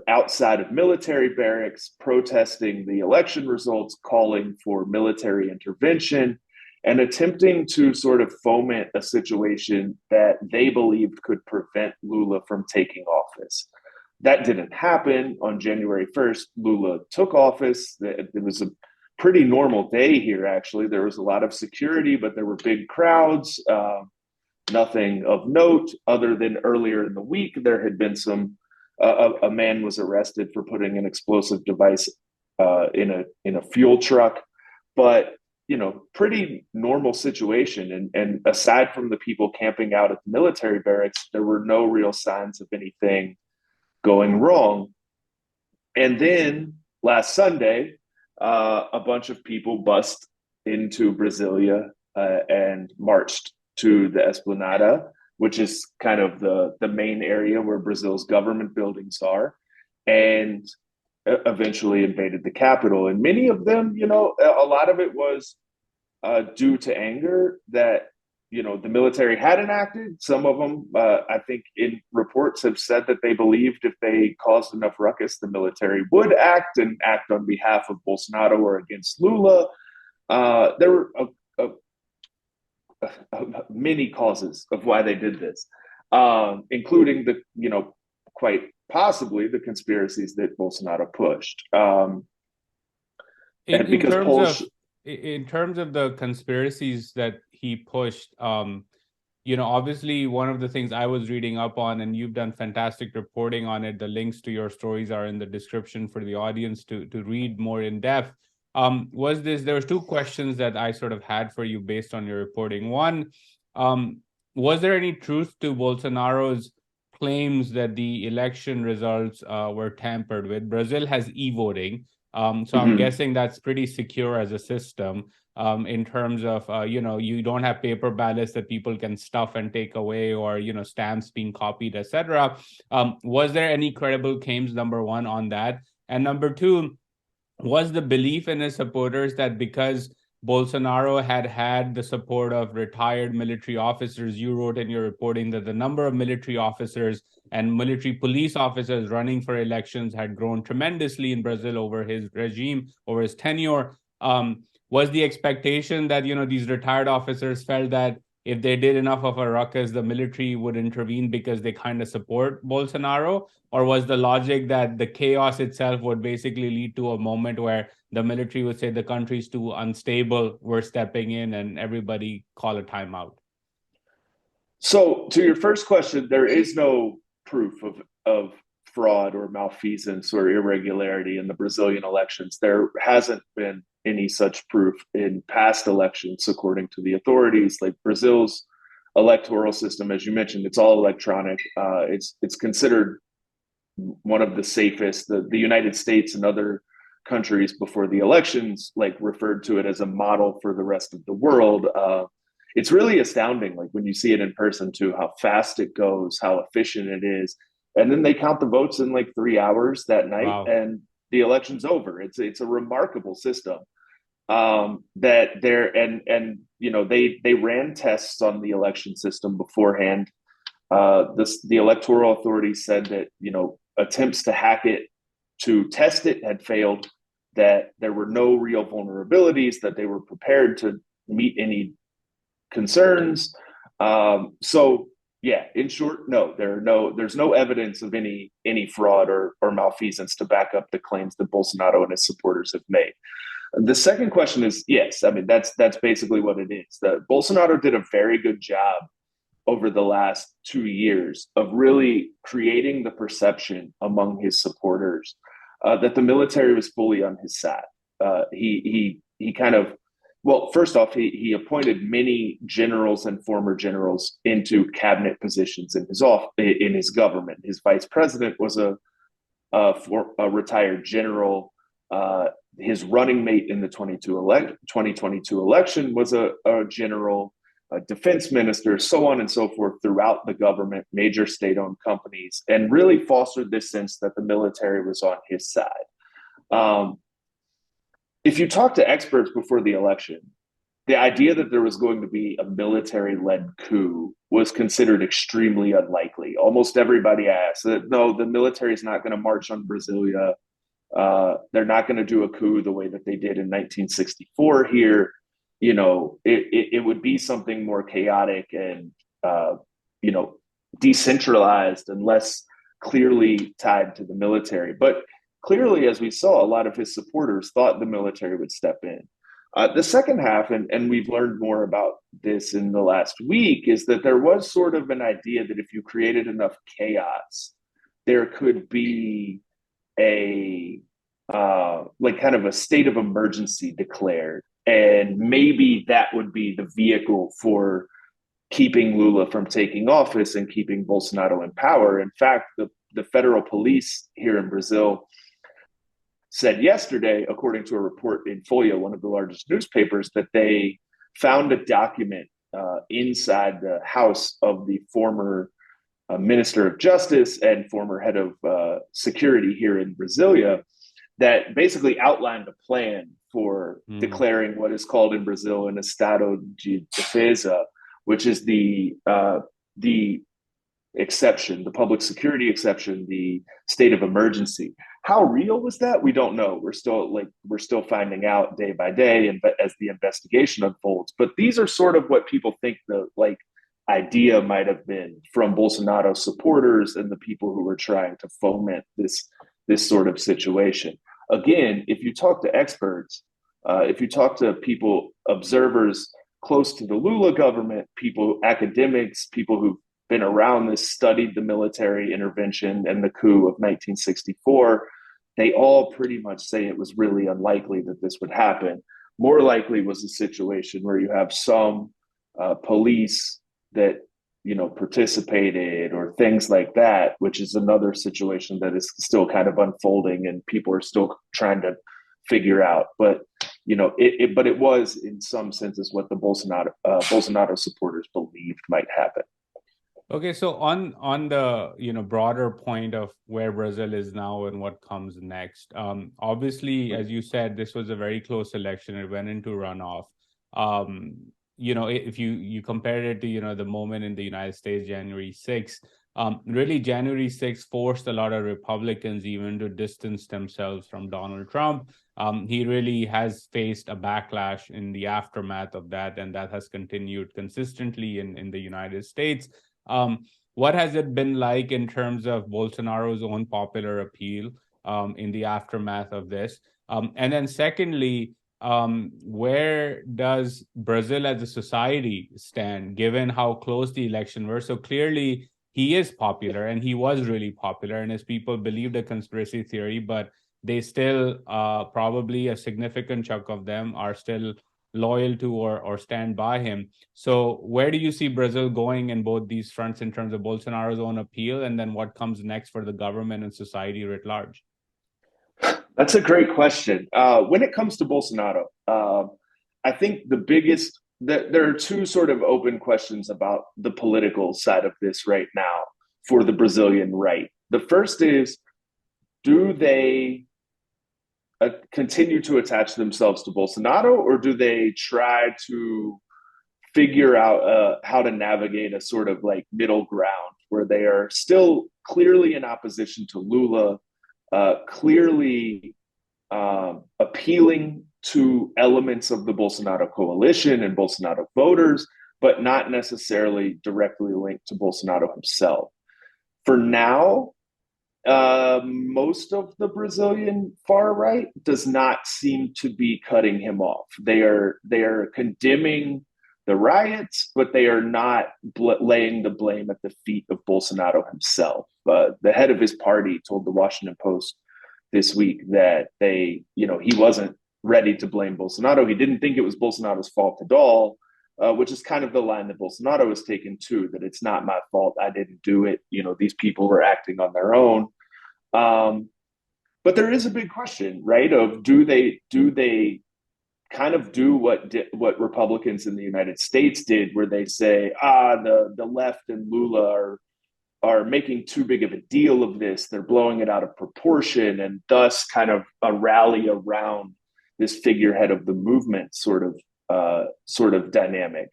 outside of military barracks, protesting the election results, calling for military intervention, and attempting to sort of foment a situation that they believed could prevent Lula from taking office. That didn't happen. On January 1st, Lula took office. It was a pretty normal day here, actually. There was a lot of security, but there were big crowds. Nothing of note other than earlier in the week, there had been a man was arrested for putting an explosive device in a fuel truck. But, pretty normal situation. And aside from the people camping out at the military barracks, there were no real signs of anything going wrong. And then last Sunday, a bunch of people bust into Brasilia and marched to the Esplanada, which is kind of the main area where Brazil's government buildings are, and eventually invaded the capital. And many of them, a lot of it was due to anger that the military hadn't acted. Some of them, I think, in reports have said that they believed if they caused enough ruckus, the military would act and act on behalf of Bolsonaro or against Lula. There were many causes of why they did this, including quite possibly the conspiracies that Bolsonaro pushed. In terms of the conspiracies that he pushed, obviously one of the things I was reading up on, and you've done fantastic reporting on it, the links to your stories are in the description for the audience to read more in depth, there was two questions that I sort of had for you based on your reporting. One, was there any truth to Bolsonaro's claims that the election results were tampered with? Brazil has e-voting. So I'm guessing that's pretty secure as a system in terms of, you don't have paper ballots that people can stuff and take away, or, stamps being copied, etc. Was there any credible claims, number one, on that? And number two, was the belief in his supporters that because Bolsonaro had the support of retired military officers, you wrote in your reporting that the number of military officers and military police officers running for elections had grown tremendously in Brazil over his regime, over his tenure. Was the expectation that, these retired officers felt that if they did enough of a ruckus, the military would intervene because they kind of support Bolsonaro? Or was the logic that the chaos itself would basically lead to a moment where the military would say the country's too unstable, we're stepping in, and everybody call a timeout? So to your first question, there is no proof of fraud or malfeasance or irregularity in the Brazilian elections. There hasn't been any such proof in past elections, according to the authorities. Like Brazil's electoral system, as you mentioned, it's all electronic. It's considered one of the safest. The United States and other countries before the elections referred to it as a model for the rest of the world. It's really astounding, when you see it in person too, how fast it goes, how efficient it is. And then they count the votes in 3 hours that night. Wow. And the election's over. It's a remarkable system. They ran tests on the election system beforehand. The electoral authority said that attempts to hack it, to test it, had failed, that there were no real vulnerabilities, that they were prepared to meet any concerns. Yeah, in short, no, there's no evidence of any fraud or malfeasance to back up the claims that Bolsonaro and his supporters have made. The second question is, yes, I mean, that's basically what it is. Bolsonaro did a very good job over the last 2 years of really creating the perception among his supporters that the military was fully on his side. He kind of, well, first off, he appointed many generals and former generals into cabinet positions in his government. His vice president was a retired general. His running mate in the 2022 election was a general, a defense minister, so on and so forth throughout the government, major state-owned companies, and really fostered this sense that the military was on his side. If you talk to experts before the election, the idea that there was going to be a military-led coup was considered extremely unlikely. Almost everybody asked that, no, the military is not going to march on Brasilia. They're not going to do a coup the way that they did in 1964 here. You know, it would be something more chaotic and, decentralized and less clearly tied to the military. But clearly, as we saw, a lot of his supporters thought the military would step in. The second half, and we've learned more about this in the last week, is that there was sort of an idea that if you created enough chaos, there could be a kind of a state of emergency declared. And maybe that would be the vehicle for keeping Lula from taking office and keeping Bolsonaro in power. In fact, the federal police here in Brazil said yesterday, according to a report in Folha, one of the largest newspapers, that they found a document inside the house of the former Minister of Justice and former head of security here in Brasilia that basically outlined a plan for declaring what is called in Brazil an estado de defesa, which is the exception, the public security exception, the state of emergency. How real was that? We don't know. We're still finding out day by day, and as the investigation unfolds. But these are sort of what people think the idea might have been from Bolsonaro supporters and the people who were trying to foment this sort of situation. Again, if you talk to experts, if you talk to people, observers close to the Lula government, people, academics, people who've been around this, studied the military intervention and the coup of 1964, they all pretty much say it was really unlikely that this would happen. More likely was a situation where you have some police that participated or things like that, which is another situation that is still kind of unfolding and people are still trying to figure out. But it was in some senses what the Bolsonaro supporters believed might happen. Okay, so on the broader point of where Brazil is now and what comes next, obviously, as you said, this was a very close election. It went into runoff. If you compare it to the moment in the United States, January 6th, really January 6th forced a lot of Republicans even to distance themselves from Donald Trump. He really has faced a backlash in the aftermath of that, and that has continued consistently in the United States. What has it been like in terms of Bolsonaro's own popular appeal in the aftermath of this? And then secondly, where does Brazil as a society stand, given how close the election were? So clearly he is popular, and he was really popular, and his people believed a conspiracy theory, but they still, probably a significant chunk of them are still loyal to or stand by him. So where do you see Brazil going in both these fronts in terms of Bolsonaro's own appeal, and then what comes next for the government and society writ large? That's a great question. When it comes to Bolsonaro, I think there are two sort of open questions about the political side of this right now for the Brazilian right. The first is, do they continue to attach themselves to Bolsonaro, or do they try to figure out how to navigate a sort of middle ground where they are still clearly in opposition to Lula, clearly appealing to elements of the Bolsonaro coalition and Bolsonaro voters, but not necessarily directly linked to Bolsonaro himself. For now, most of the Brazilian far right does not seem to be cutting him off. They are condemning the riots, but they are not laying the blame at the feet of Bolsonaro himself. The head of his party told the Washington Post this week that he wasn't ready to blame Bolsonaro. He didn't think it was Bolsonaro's fault at all, which is kind of the line that Bolsonaro has taken too, that it's not my fault, I didn't do it. These people were acting on their own. But there is a big question, right? Of do they kind of do what Republicans in the United States did, where they say, the left and Lula are making too big of a deal of this. They're blowing it out of proportion, and thus kind of a rally around this figurehead of the movement sort of dynamic,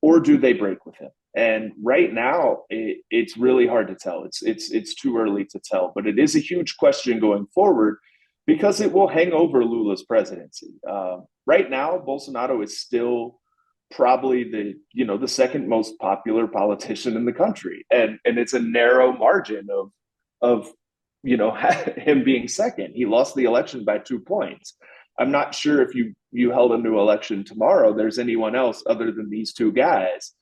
or do they break with him? And right now, it's really hard to tell. It's too early to tell, but it is a huge question going forward because it will hang over Lula's presidency. Right now, Bolsonaro is still probably the second most popular politician in the country, and it's a narrow margin of him being second. He lost the election by 2 points. I'm not sure if you held a new election tomorrow, there's anyone else other than these two guys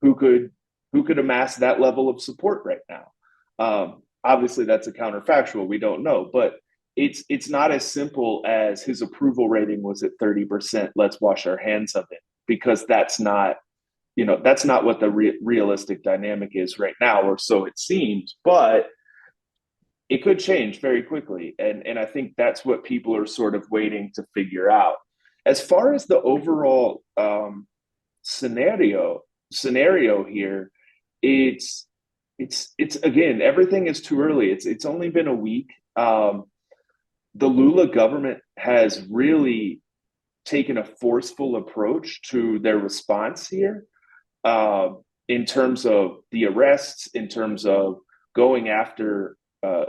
who could amass that level of support right now. Obviously, that's a counterfactual. We don't know, but it's not as simple as his approval rating was at 30%. Let's wash our hands of it, because that's not what the realistic dynamic is right now, or so it seems. But it could change very quickly, and I think that's what people are sort of waiting to figure out. As far as the overall scenario here, it's again, everything is too early. It's only been a week. The Lula government has really taken a forceful approach to their response here. in terms of the arrests, in terms of going after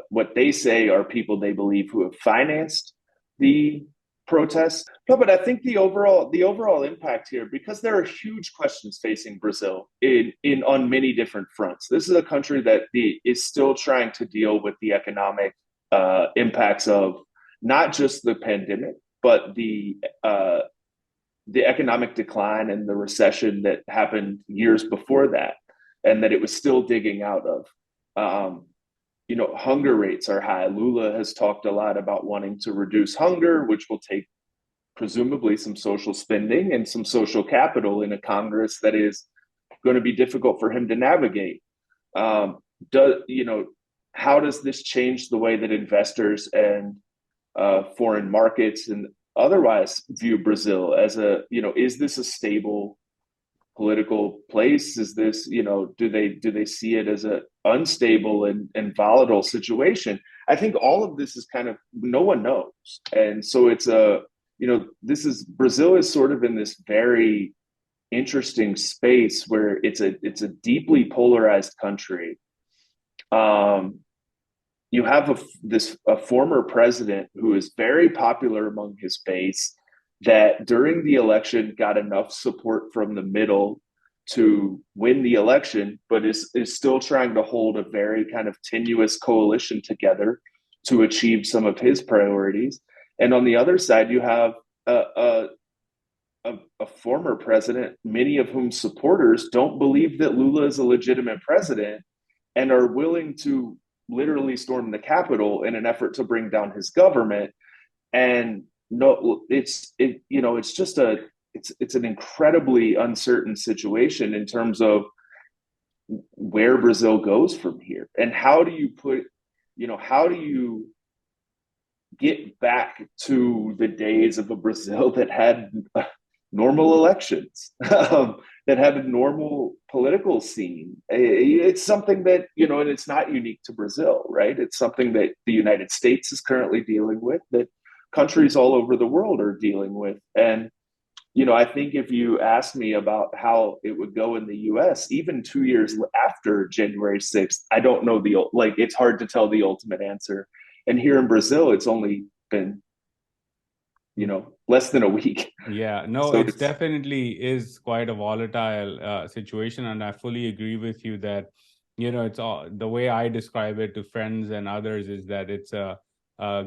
what they say are people they believe who have financed the protests. No, but I think the overall impact here, because there are huge questions facing Brazil in on many different fronts. This is a country that is still trying to deal with the economic impacts of not just the pandemic, but the economic decline and the recession that happened years before that, and that it was still digging out of. Hunger rates are high. Lula has talked a lot about wanting to reduce hunger, which will take presumably some social spending and some social capital in a Congress that is going to be difficult for him to navigate. How does this change the way that investors and foreign markets and otherwise view Brazil as is this a stable political place? Is this, do they see it as a unstable and volatile situation? I think all of this is kind of, no one knows. And so it's Brazil is sort of in this very interesting space where it's a deeply polarized country. You have a former president who is very popular among his base, that during the election got enough support from the middle to win the election, but is still trying to hold a very kind of tenuous coalition together to achieve some of his priorities. And on the other side, you have a former president, many of whom supporters don't believe that Lula is a legitimate president and are willing to literally storm the Capitol in an effort to bring down his government. And no, it's an incredibly uncertain situation in terms of where Brazil goes from here, and how do you get back to the days of a Brazil that had normal elections, that had a normal political scene. It's something that, and it's not unique to Brazil, right? It's something that the United States is currently dealing with, that countries all over the world are dealing with. And, I think if you ask me about how it would go in the US, even 2 years after January 6th, I don't know it's hard to tell the ultimate answer. And here in Brazil, it's only been, less than a week. Yeah, no, so it's definitely is quite a volatile situation. And I fully agree with you that, it's all, the way I describe it to friends and others is that it's a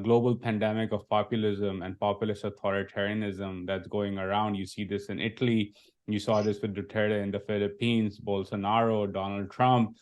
global pandemic of populism and populist authoritarianism that's going around. You see this in Italy. You saw this with Duterte in the Philippines, Bolsonaro, Donald Trump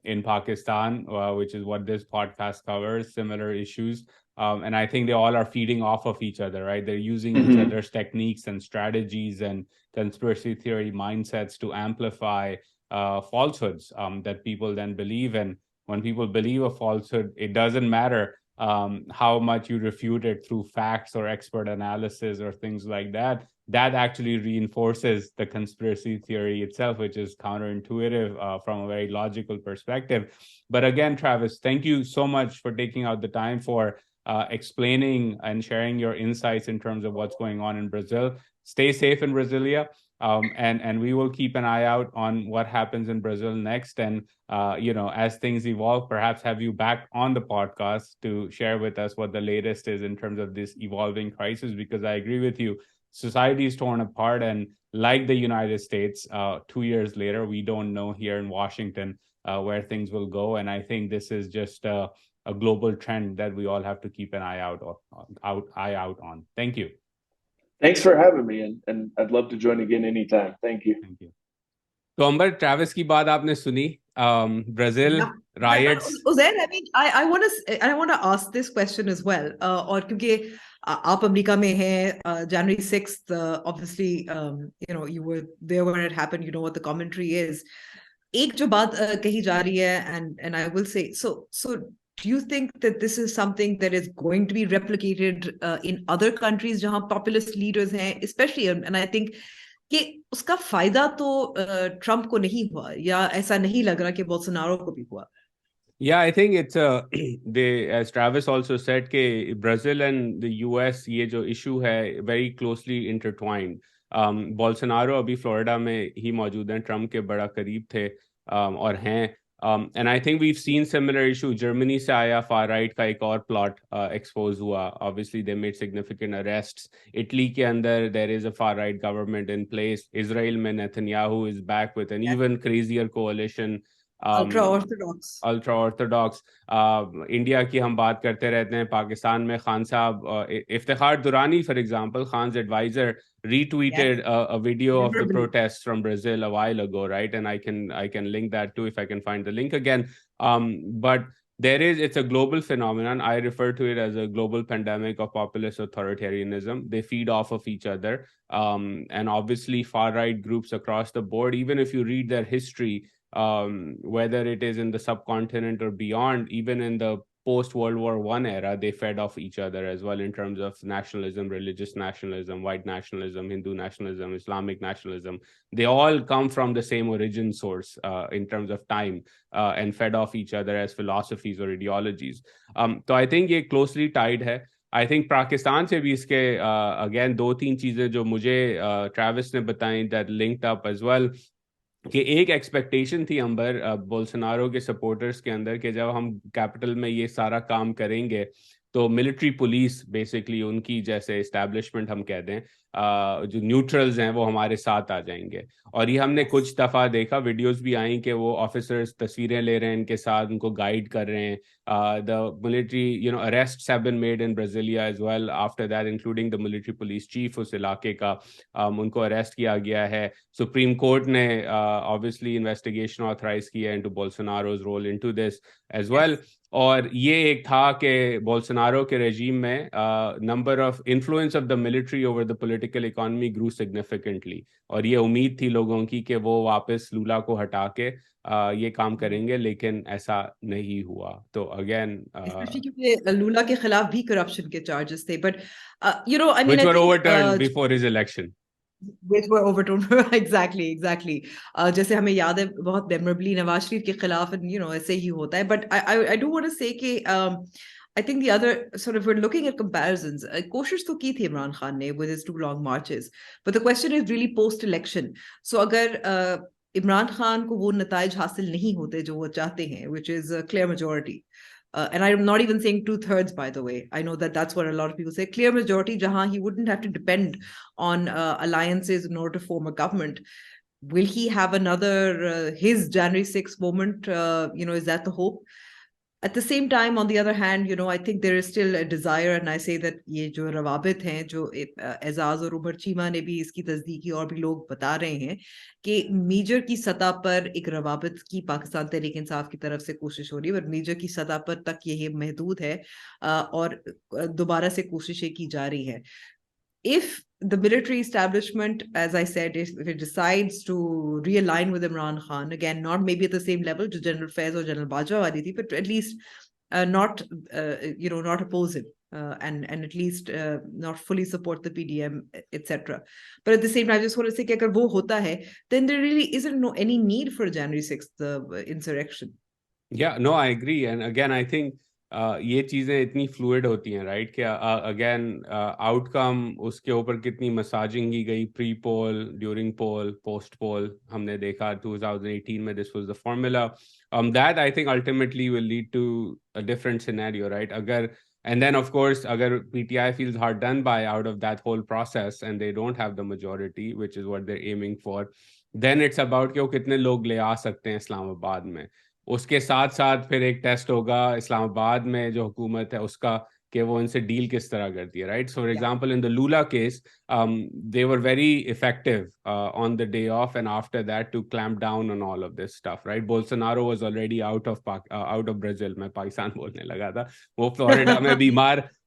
in Pakistan, which is what this podcast covers, similar issues. And I think they all are feeding off of each other, right? They're using each other's techniques and strategies and conspiracy theory mindsets to amplify falsehoods that people then believe. And when people believe a falsehood, it doesn't matter how much you refute it through facts or expert analysis or things like that. That actually reinforces the conspiracy theory itself, which is counterintuitive from a very logical perspective. But again, Travis, thank you so much for taking out the time for explaining and sharing your insights in terms of what's going on in Brazil. Stay safe in Brasilia. And we will keep an eye out on what happens in Brazil next. And, as things evolve, perhaps have you back on the podcast to share with us what the latest is in terms of this evolving crisis, because I agree with you. Society is torn apart. And like the United States, 2 years later, we don't know here in Washington where things will go. And I think this is just a global trend that we all have to keep an eye out on. Thank you. Thanks for having me, and I'd love to join again anytime. Thank you. Thank you. तो अंबर, Travis की बात आपने सुनी, Brazil riots. Uzair, I mean, I want to ask this question as well. और क्योंकि आप America में हैं, January 6th, obviously, you were there when it happened. You know what the commentary is. एक जो बात कही जा रही है, and I will say, so do you think that this is something that is going to be replicated in other countries जहाँ populist leaders हैं, especially, and I think कि उसका फायदा तो ट्रम्प को नहीं हुआ, या ऐसा नहीं लग रहा कि बोल्सोनारो को भी हुआ? Yeah, I think it's as Travis also said, कि Brazil and the US, ये जो issue है, very closely intertwined. बोल्सोनारो अभी फ्लोरिडा में ही मौजूद हैं, ट्रम्प के बड़ा करीब थे और हैं. And I think we've seen similar issue. Germany से आया far right का एक और plot expose हुआ. Obviously they made significant arrests. Italy के अंदर there is a far right government in place. Israel में Netanyahu is back with an even crazier coalition. Ultra orthodox. Ultra Orthodox. India की हम बात करते रहते हैं. पाकिस्तान में Khan sahab, Iftikhar Durrani for example, Khan's adviser, retweeted a video of the protests from Brazil a while ago, right? And I can link that too if I can find the link again. But it's a global phenomenon. I refer to it as a global pandemic of populist authoritarianism. They feed off of each other. And obviously far right groups across the board, even if you read their history, whether it is in the subcontinent or beyond, even in the post-World War I era, they fed off each other as well in terms of nationalism, religious nationalism, white nationalism, Hindu nationalism, Islamic nationalism. They all come from the same origin source in terms of time and fed off each other as philosophies or ideologies. So I think ये closely tied है. I think Pakistan से भी इसके again 2-3 चीजें जो मुझे Travis ने बताई that linked up as well, कि एक एक्सपेक्टेशन थी अंबर बोल्सोनारो के सपोर्टर्स के अंदर कि जब हम कैपिटल में ये सारा काम करेंगे तो मिलिट्री पुलिस बेसिकली उनकी जैसे एस्टैब्लिशमेंट हम कह दें जो न्यूट्रल्स हैं वो हमारे साथ आ जाएंगे. और ये हमने कुछ दफ़ा देखा, वीडियोस भी आई कि वो ऑफिसर्स तस्वीरें ले रहे हैं इनके साथ, उनको गाइड कर रहे हैं. The military arrests have been made in Brasilia as well after that, including the military police chief उस इलाके का. उनको अरेस्ट किया गया है. सुप्रीम कोर्ट ने ऑब्वियसली इन्वेस्टिगेशन ऑथराइज किया into Bolsonaro's role into this as well. और ये एक था कि बोल्सोनारो के रेजीम में number of influence of the military over the political economy grew significantly. और ये उम्मीद थी लोगों की कि वो वापस लूला को हटा के ये काम करेंगे, लेकिन ऐसा नहीं हुआ. तो अगेन क्योंकि लूला के खिलाफ भी करप्शन के चार्जेस थे, but I mean, which were overturned before his election. Which were overturned. exactly. जैसे हमें याद है बहुत मेमोरेबली नवाज शरीफ के खिलाफ ऐसे ही होता है. But I do want to say कि I think the other sort of, we're looking at comparisons. कोशिश तो की थी इमरान खान ने with his 2 long marches, but the question is really post election. So अगर इमरान खान को वो नताइज हासिल नहीं होते जो वो चाहते हैं, which is a clear majority. And I'm not even saying 2/3, by the way. I know that that's what a lot of people say. Clear majority, jahan he wouldn't have to depend on alliances in order to form a government. Will he have another his January 6th moment? Is that the hope? At the same time, on the other hand, I think there is still a desire, and I say that ये जो रवाबित हैं, जो एजाज और उमर चीमा ने भी इसकी तस्दीक की और भी लोग बता रहे हैं कि मेजर की सतह पर एक रवाबित की पाकिस्तान तहरीक इंसाफ की तरफ से कोशिश हो रही है, और मेजर की सतह पर तक ये महदूद है और दोबारा से कोशिशें की जा रही है. If the military establishment, as I said, if it decides to realign with Imran Khan, again, not maybe at the same level to General Faiz or General Bajwa wali thi, but at least not oppose him and at least not fully support the PDM, etc. But at the same time, I just want to say कि अगर वो होता है, then there really isn't any need for January 6th insurrection. Yeah, no, I agree. And again, I think ये चीज़ें इतनी fluid होती हैं, राइट, कि अगेन आउटकम उसके ऊपर कितनी मसाजिंग की गई, pre poll, during poll, post poll, हमने देखा 2018 में this was the formula. That I think ultimately will lead to a different scenario, right. अगर and then of course agar PTI feels hard done by out of that whole process and they don't have the majority, which is what they're aiming for, then it's about कि वो कितने लोग ले आ सकते हैं इस्लामाबाद में. उसके साथ साथ फिर एक टेस्ट होगा इस्लामाबाद में जो हुकूमत है उसका, कि वो इनसे डील किस तरह करती है, right. So for example in the Lula case they were very effective on the day of and after that to clamp down on all of this stuff, right. Bolsonaro was already out of Brazil, मैं पाकिस्तान बोलने लगा था, वो Florida में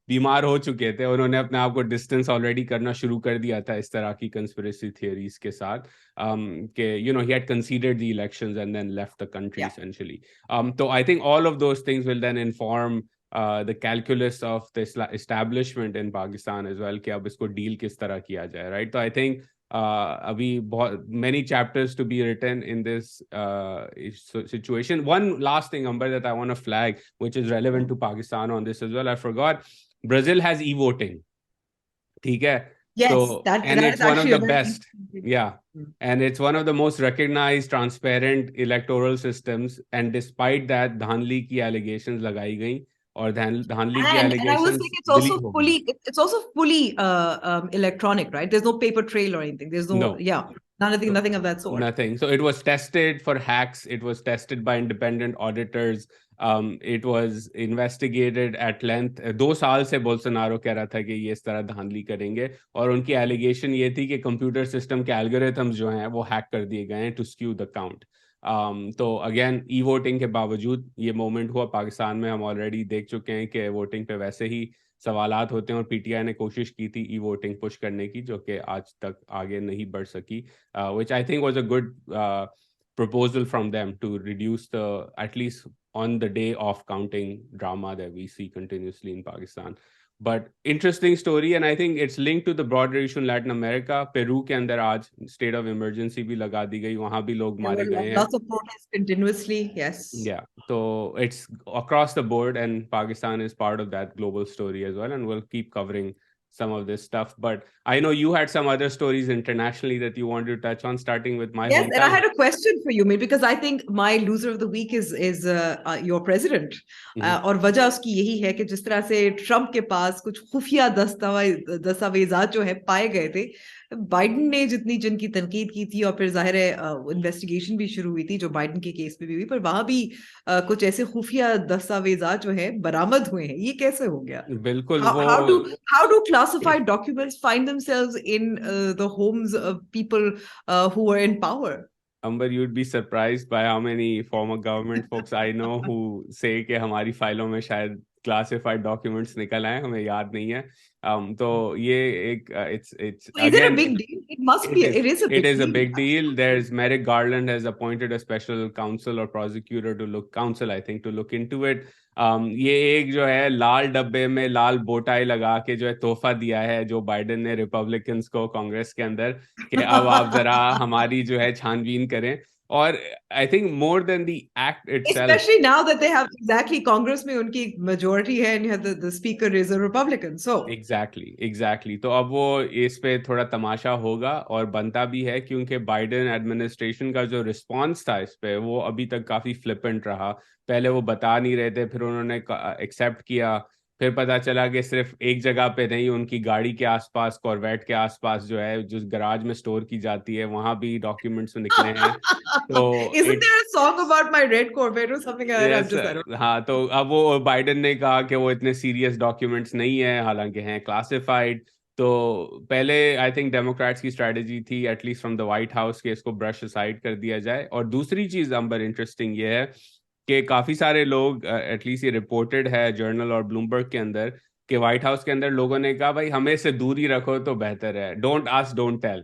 बीमार हो चुके थे. उन्होंने अपने आप को डिस्टेंस ऑलरेडी करना शुरू कर दिया था इस तरह की कंस्पिरेसी थियरीज के साथ, कि he had conceded the elections and then left the country essentially. So I think all of those things will then inform the calculus of the establishment in Pakistan as well, कि अब इसको deal किस तरह किया जाए, right. So I think अभी बहुत many chapters to be written in this situation. One last thing, Amber, that I want to flag, which is relevant to Pakistan on this as well, I forgot. Brazil has e-voting, ठीक है. Yes, So, that and is it's one of actually the a very best. interesting thing. Yeah. And it's one of the most recognized, transparent electoral systems. And despite that, धांधली की allegations लगाई गई और धांधली की And I will say allegations delete हो गई. it's also fully electronic, right? There's no paper trail or anything. There's no, No. yeah, nothing of that sort. Nothing. So it was tested for hacks. It was tested by independent auditors. It was investigated at length. 2 साल से Bolsonaro कह रहा था कि ये इस तरह धांधली करेंगे और उनकी एलिगेशन ये थी कि कंप्यूटर सिस्टम के एल्गोरिथम्स जो हैं वो हैक कर दिए गए हैं टू स्क्यू द काउंट. तो अगेन ई वोटिंग के बावजूद ये मोमेंट हुआ. पाकिस्तान में हम ऑलरेडी देख चुके हैं कि वोटिंग पे वैसे ही सवालात होते हैं और पीटीआई ने कोशिश की थी ई वोटिंग पुश करने की जो कि आज तक आगे नहीं बढ़ सकी, which I think was a good proposal from them to reduce the, at least on the day of counting, drama that we see continuously in Pakistan. But interesting story, and I think it's linked to the broader issue in Latin America. Peru के अंदर आज state of emergency भी लगा दी गई, वहाँ भी लोग मारे गए हैं. Lots of protests continuously, yes. Yeah, so it's across the board, and Pakistan is part of that global story as well, and we'll keep covering some of this stuff. But I know you had some other stories internationally that you wanted to touch on, starting with my Yes, hometown. and I had a question for you, because I think my loser of the week is your president. और वजह उसकी यही है कि जिस तरह से Trump के पास कुछ खुफिया दस्तावेजात जो है पाए गए थे, बाइडन ने जिनकी तनकीद की थी, और फिर जाहिर है इन्वेस्टिगेशन भी शुरू हुई थी जो बाइडन के केस में भी हुई, पर वहां भी कुछ ऐसे खुफिया दस्तावेजात जो है बरामद हुए हैं. ये कैसे हो गया? बिल्कुल. How do classified documents find themselves in the homes of people who were in power? Amber, you'd be surprised by how many former government folks I know who say कि हमारी फाइलों में शायद classified documents निकल आए, हमें याद नहीं है. तो ये एक it's So is it a big deal? It must be. It is a big it is deal. a big deal. There's Merrick Garland has appointed a special counsel or prosecutor to look into it. ये एक जो है लाल डब्बे में लाल बोटाई लगा के जो है तोहफा दिया है जो बाइडेन ने रिपब्लिकन्स को कांग्रेस के अंदर कि अब आप जरा हमारी जो है छानबीन करें. और I think more than the act itself, especially now that they have exactly Congress में उनकी majority है, and you have the speaker is a Republican, so exactly. तो अब वो इस पे थोड़ा तमाशा होगा और बनता भी है क्योंकि बाइडेन एडमिनिस्ट्रेशन का जो रिस्पांस था इस पे वो अभी तक काफी फ्लिपेंट रहा. पहले वो बता नहीं रहे थे, फिर उन्होंने एक्सेप्ट किया, फिर पता चला कि सिर्फ एक जगह पे नहीं, उनकी गाड़ी के आसपास, कॉर्वेट के आसपास जो है जो गराज में स्टोर की जाती है वहां भी डॉक्यूमेंट्स निकले हैं. तो isn't there a song about my red Corvette or something like that? yes, हाँ. तो अब वो बाइडेन ने कहा कि वो इतने सीरियस डॉक्यूमेंट्स नहीं है, हालांकि हैं क्लासिफाइड. तो पहले आई थिंक डेमोक्रेट्स की स्ट्रेटजी थी at least from the white house के इसको ब्रश असाइड कर दिया जाए. और दूसरी चीज अंबर इंटरेस्टिंग ये है कि काफी सारे लोग, एटलीस्ट ये रिपोर्टेड है जर्नल और ब्लूमबर्ग के अंदर, कि व्हाइट हाउस के अंदर लोगों ने कहा भाई हमें से दूरी रखो तो बेहतर है, don't ask don't tell.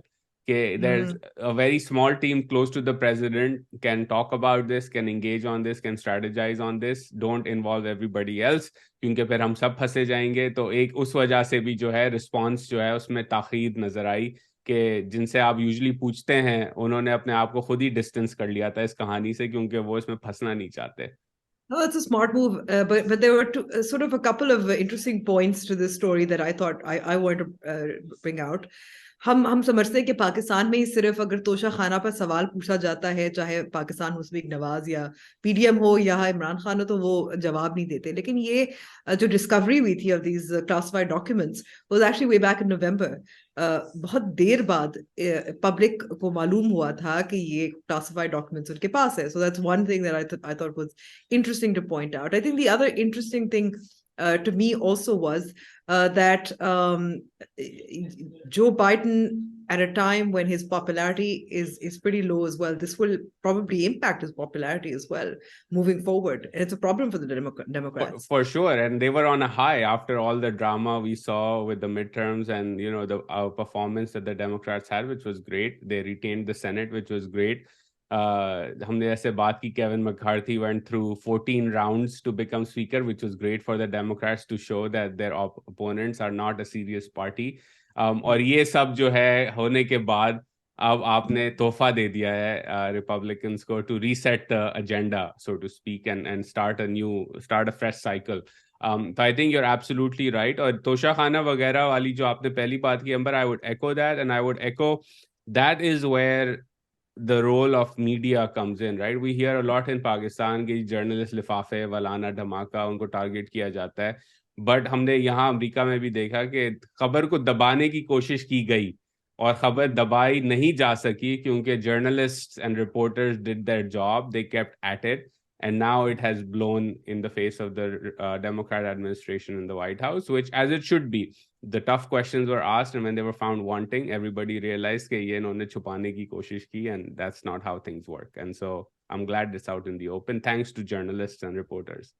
There's a very small team close to the president can talk about this, can engage on this, can strategize on this. Don't involve everybody else क्योंकि फिर हम सब फंसे जाएंगे. तो एक उस वजह से भी जो है रिस्पांस जो है उसमें ताखीर नजर आई कि जिनसे आप यूजुअली पूछते हैं उन्होंने अपने आप को खुद ही डिस्टेंस कर लिया था इस कहानी से क्योंकि वो इसमें फंसना नहीं चाहते. No, that's a smart move. But there were sort of a couple of interesting points to this story that I thought I wanted to bring out. हम समझते हैं कि पाकिस्तान में ही सिर्फ अगर तोशा खाना पर सवाल पूछा जाता है, चाहे पाकिस्तान मुस्लिम नवाज या पीडीएम हो या इमरान खान हो, तो वो जवाब नहीं देते. लेकिन ये जो डिस्कवरी हुई थी of these classified documents was actually way back in November. बहुत देर बाद पब्लिक को मालूम हुआ था कि ये क्लासिफाइड डॉक्यूमेंट्स उनके पास है. So that's one thing that I thought was interesting to point out. I think the other interesting thing to me also was that Joe Biden, at a time when his popularity is pretty low as well, this will probably impact his popularity as well moving forward. And it's a problem for the Democrats. For sure. And they were on a high after all the drama we saw with the midterms and, you know, the performance that the Democrats had, which was great. They retained the Senate, which was great. हमने ऐसे बात की Kevin McCarthy went through 14 rounds to become speaker, which was great for the Democrats to show that their opponents are not a serious party. और ये सब जो है होने के बाद अब आपने तोहफा दे दिया है Republicans को to reset the agenda, so to speak, and start a fresh cycle. तो I think you're absolutely right. और तोशा खाना वगैरह वाली जो आपने पहली बात की अंबर, I would echo that, and I would echo that is where the role of media comes in, right? We hear a lot in Pakistan कि जर्नलिस्ट लिफाफे वलाना धमाका उनको टारगेट किया जाता है, बट हमने यहाँ अमेरिका में भी देखा कि खबर को दबाने की कोशिश की गई और खबर दबाई नहीं जा सकी क्योंकि journalists and reporters did their job, they kept at it, and now it has blown in the face of the Democrat administration in the White House, which as it should be. The tough questions were asked, and when they were found wanting, everybody realized कि ये इन्होंने छुपाने की कोशिश की, and that's not how things work. And so I'm glad it's out in the open, thanks to journalists and reporters.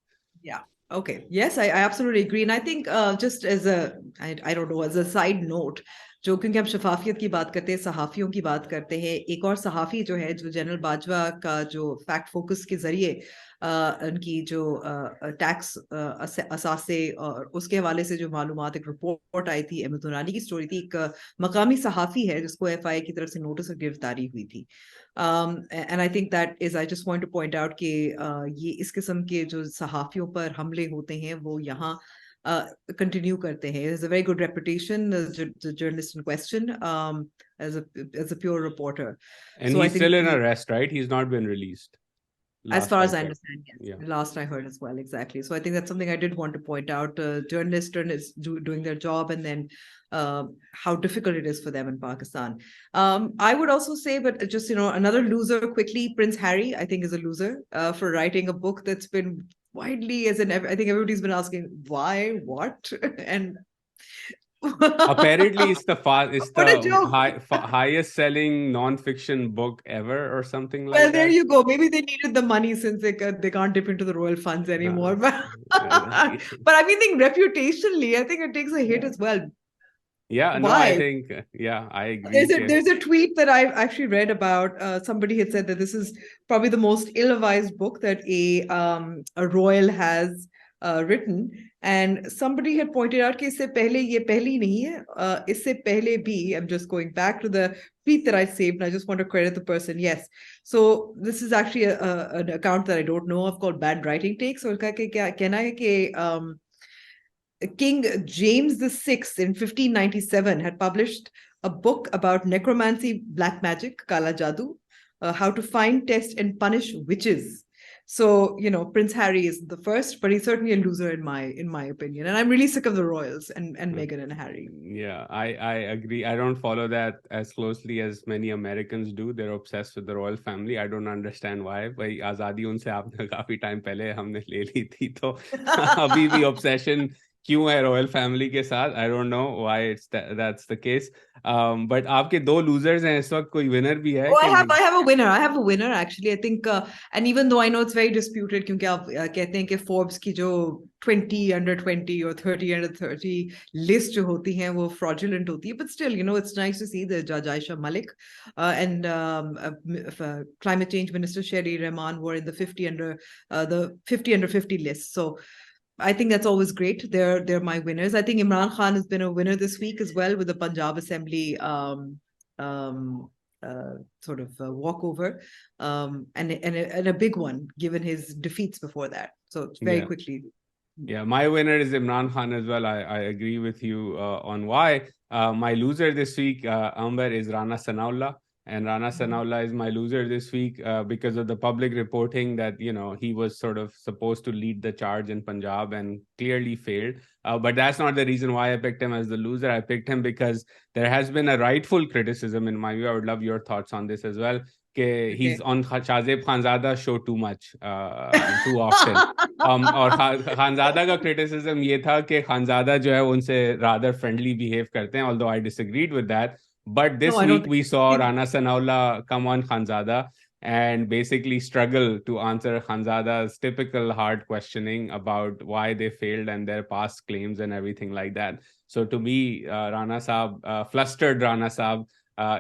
Yeah. Okay. Yes, I absolutely agree. And I think just as I don't know, as a side note, जो क्योंकि हम शफाफियत की बात करते हैं, सहाफ़ियों की बात करते हैं, एक और सहाफ़ी जो है, जो जनरल बाजवा का जो फैक्ट फोकस के जरिए उनकी जो टैक्स असासे और उसके हवाले से जो मालूमात, एक रिपोर्ट आई थी, अहमद नूरानी की स्टोरी थी, एक मकामी सहाफ़ी है जिसको एफआई की तरफ से नोटिस ऑफ गिरफ्तारी हुई थी. And I think that is, I just want to point out कि ये इस किस्म के जो सहाफ़ियों पर हमले होते हैं वो यहाँ continue करते हैं. There's a very good reputation as the journalist in question, as a pure reporter. And So I he's think still in arrest, right? He's not been released. As far as I checked. understand, yes. Yeah. Last I heard as well, exactly. So I think that's something I did want to point out. Journalists doing their job, and then how difficult it is for them in Pakistan. I would also say, but just, another loser quickly, Prince Harry, I think is a loser for writing a book that's been widely, I think everybody's been asking why, what, and apparently it's the highest selling non-fiction book ever or something like that. Well, there you go. Maybe they needed the money since they can't dip into the royal funds anymore. But I mean, reputationally, I think it takes a hit as well. Yeah, Why? no, I think, I agree. There's a tweet that I've actually read about. Somebody had said that this is probably the most ill-advised book that a royal has written, and somebody had pointed out कि इससे पहले ये पहली नहीं है, इससे पहले भी, I'm just going back to the tweet that I saved, and I just want to credit the person. Yes, so this is actually an account that I don't know of called Bad Writing Takes. So उनका क्या कहना है कि King James VI in 1597 had published a book about necromancy, black magic, Kala Jadoo, how to find, test, and punish witches. So, Prince Harry is the first, but he's certainly a loser in my opinion. And I'm really sick of the royals and Meghan and Harry. Yeah, I agree. I don't follow that as closely as many Americans do. They're obsessed with the royal family. I don't understand why. भाई आजादी उनसे आपने काफी time पहले हमने ले ली थी, तो अभी भी obsession क्यों है रॉयल फैमिली के साथ? I don't know why that's the case. But आपके दो losers हैं इस वक्त, कोई winner भी है? Oh, I have a winner. I have a winner actually. I think, and even though I know it's very disputed, क्योंकि आप कहते हैं कि Forbes की जो 20 under 20 or 30 under 30 list जो होती हैं वो fraudulent होती है, but still, it's nice to see the Judge Aisha Malik and climate change minister Sherry Rahman were in the 50 under 50 list. So I think that's always great. They're my winners. I think Imran Khan has been a winner this week as well with the Punjab Assembly sort of walkover, and a big one given his defeats before that. So very quickly. Yeah, my winner is Imran Khan as well. I agree with you on why. My loser this week, Amber, is Rana Sanaullah. And Rana Sanaullah is my loser this week because of the public reporting that, he was sort of supposed to lead the charge in Punjab and clearly failed. But that's not the reason why I picked him as the loser. I picked him because there has been a rightful criticism in my view. I would love your thoughts on this as well. He's on Shahzeb Khanzada show too much, too often. और Khanzada का criticism ये था कि Khanzada जो है उनसे rather friendly behave करते हैं, although I disagreed with that. But this week we saw Rana Sanaullah come on Khanzada and basically struggle to answer Khanzada's typical hard questioning about why they failed and their past claims and everything like that. So to me, Rana Saab, flustered Rana Saab,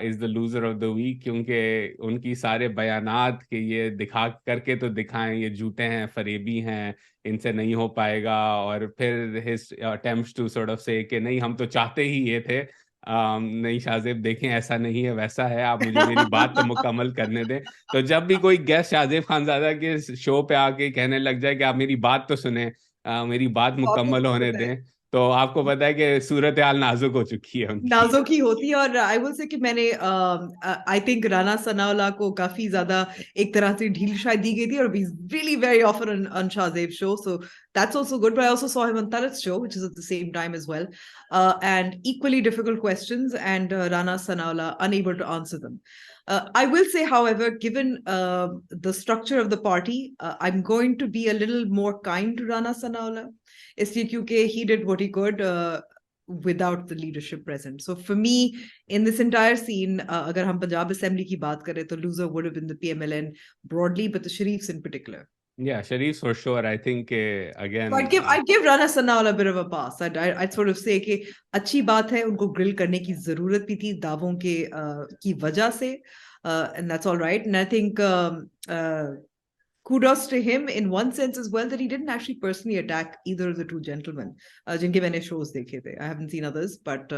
is the loser of the week क्योंकि उनकी सारे बयानात कि ये दिखा करके तो दिखाएं, ये झूठे हैं, फरेबी हैं, इनसे नहीं हो पाएगा, और फिर his attempts to sort of say कि नहीं हम तो चाहते ही ये थे, नहीं शाहजेब देखें ऐसा नहीं है वैसा है, आप मुझे मेरी बात तो मुकम्मल करने दें. तो जब भी कोई गेस्ट शाहजेब खानजादा के शो पे आके कहने लग जाए कि आप मेरी बात तो सुने, मेरी बात मुकम्मल होने दें। तो आपको पता है कि सूरत हाल नाजुक हो चुकी है उनकी। नाजुक ही होती है। और आई विल से कि मैंने आई थिंक राना सनाउल्लाह को काफी ज्यादा एक तरह से ढील शायद दी गई थी, और really very often on Shahzeb's show, so that's also good. But I also saw him on Talat's show, which is at the same time as well, and equally difficult questions, and Rana Sanaullah unable to answer them. I will say, however, given the structure of the party, I'm going to be a little more kind to Rana Sanaullah, इसलिए क्योंकि he did what he could without the leadership present. So for me, in this entire scene, agar hum Punjab Assembly ki baat kare, to loser would have been the PMLN broadly, but the Sharifs in particular. Yeah, Sharifs for sure. I think again, So I'd give Rana Sanaullah a bit of a pass. I'd sort of say कि अच्छी बात है, उनको grill करने की जरूरत भी थी दावों के की वजह से, and that's all right. And I think kudos to him in one sense as well, that he didn't actually personally attack either of the two gentlemen जिनके मैंने shows देखे थे. I haven't seen others, but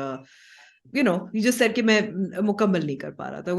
you know, he just said कि मैं मुकम्मल नहीं कर पा रहा था.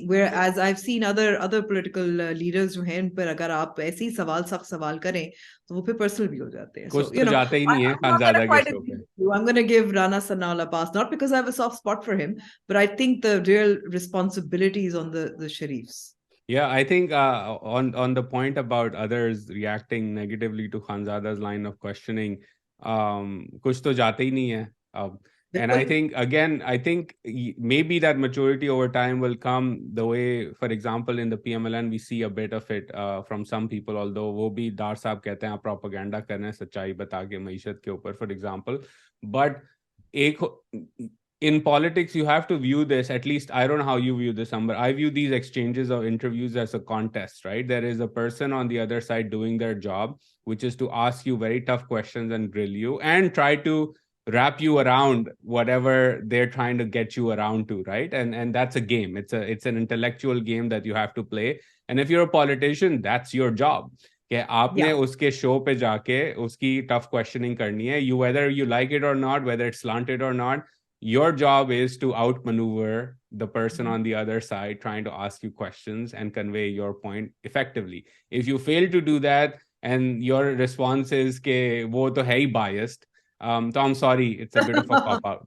Whereas I've seen other political leaders जो हैं, उन पर अगर आप ऐसे ही सख्त सवाल करें तो वो फिर personal भी हो जाते हैं. कुछ So, तो जाते ही नहीं है खानजादा के शो पे. I'm going to give Rana Sanaullah a pass, not because I have a soft spot for him, but I think the real responsibility is on the Sharifs. Yeah, I think on the point about others reacting negatively to Khanzada's line of questioning, kuch to jate hi nahi hai. And I think, again, I think maybe that maturity over time will come the way, for example, in the PMLN, we see a bit of it from some people, although wo bhi Dar Saab kehte hain, propaganda kar rahe hain, sachai bata ke maishat ke upar, for example. But in politics, you have to view this, at least I don't know how you view this, Amber. I view these exchanges of interviews as a contest, right? There is a person on the other side doing their job, which is to ask you very tough questions and grill you and try to wrap you around whatever they're trying to get you around to, right? And that's a game. It's an intellectual game that you have to play. And if you're a politician, that's your job. कि आपने उसके show पे जाके उसकी tough questioning करनी है. Whether you like it or not, whether it's slanted or not, your job is to outmaneuver the person on the other side trying to ask you questions and convey your point effectively. If you fail to do that and your response is ke wo to hai hi biased, so I'm sorry, it's a bit of a cop out.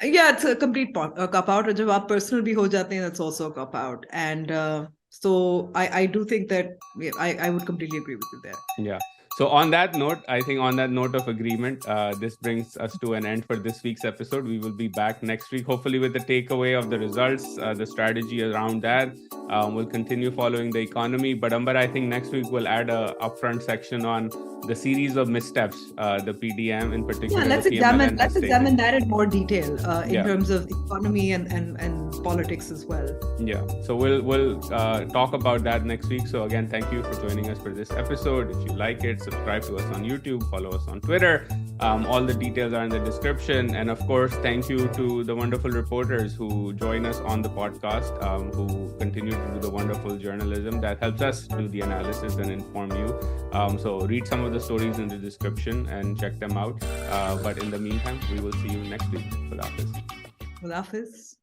Yeah, it's a complete cop out. And jab aap personal bhi ho jate hain, that's also a cop out. And so I do think that I would completely agree with you there. Yeah. So on that note, I think on that note of agreement, this brings us to an end for this week's episode. We will be back next week, hopefully with the takeaway of the results, the strategy around that. We'll continue following the economy. But Amber, I think next week we'll add a upfront section on the series of missteps, the PDM in particular. Yeah, let's examine that in more detail in terms of economy and politics as well. Yeah, so we'll talk about that next week. So again, thank you for joining us for this episode. If you like it, subscribe to us on YouTube, follow us on Twitter. All the details are in the description. And of course, thank you to the wonderful reporters who join us on the podcast, who continue to do the wonderful journalism that helps us do the analysis and inform you. So read some of the stories in the description and check them out. But in the meantime, we will see you next week. Khudafis. Khudafis.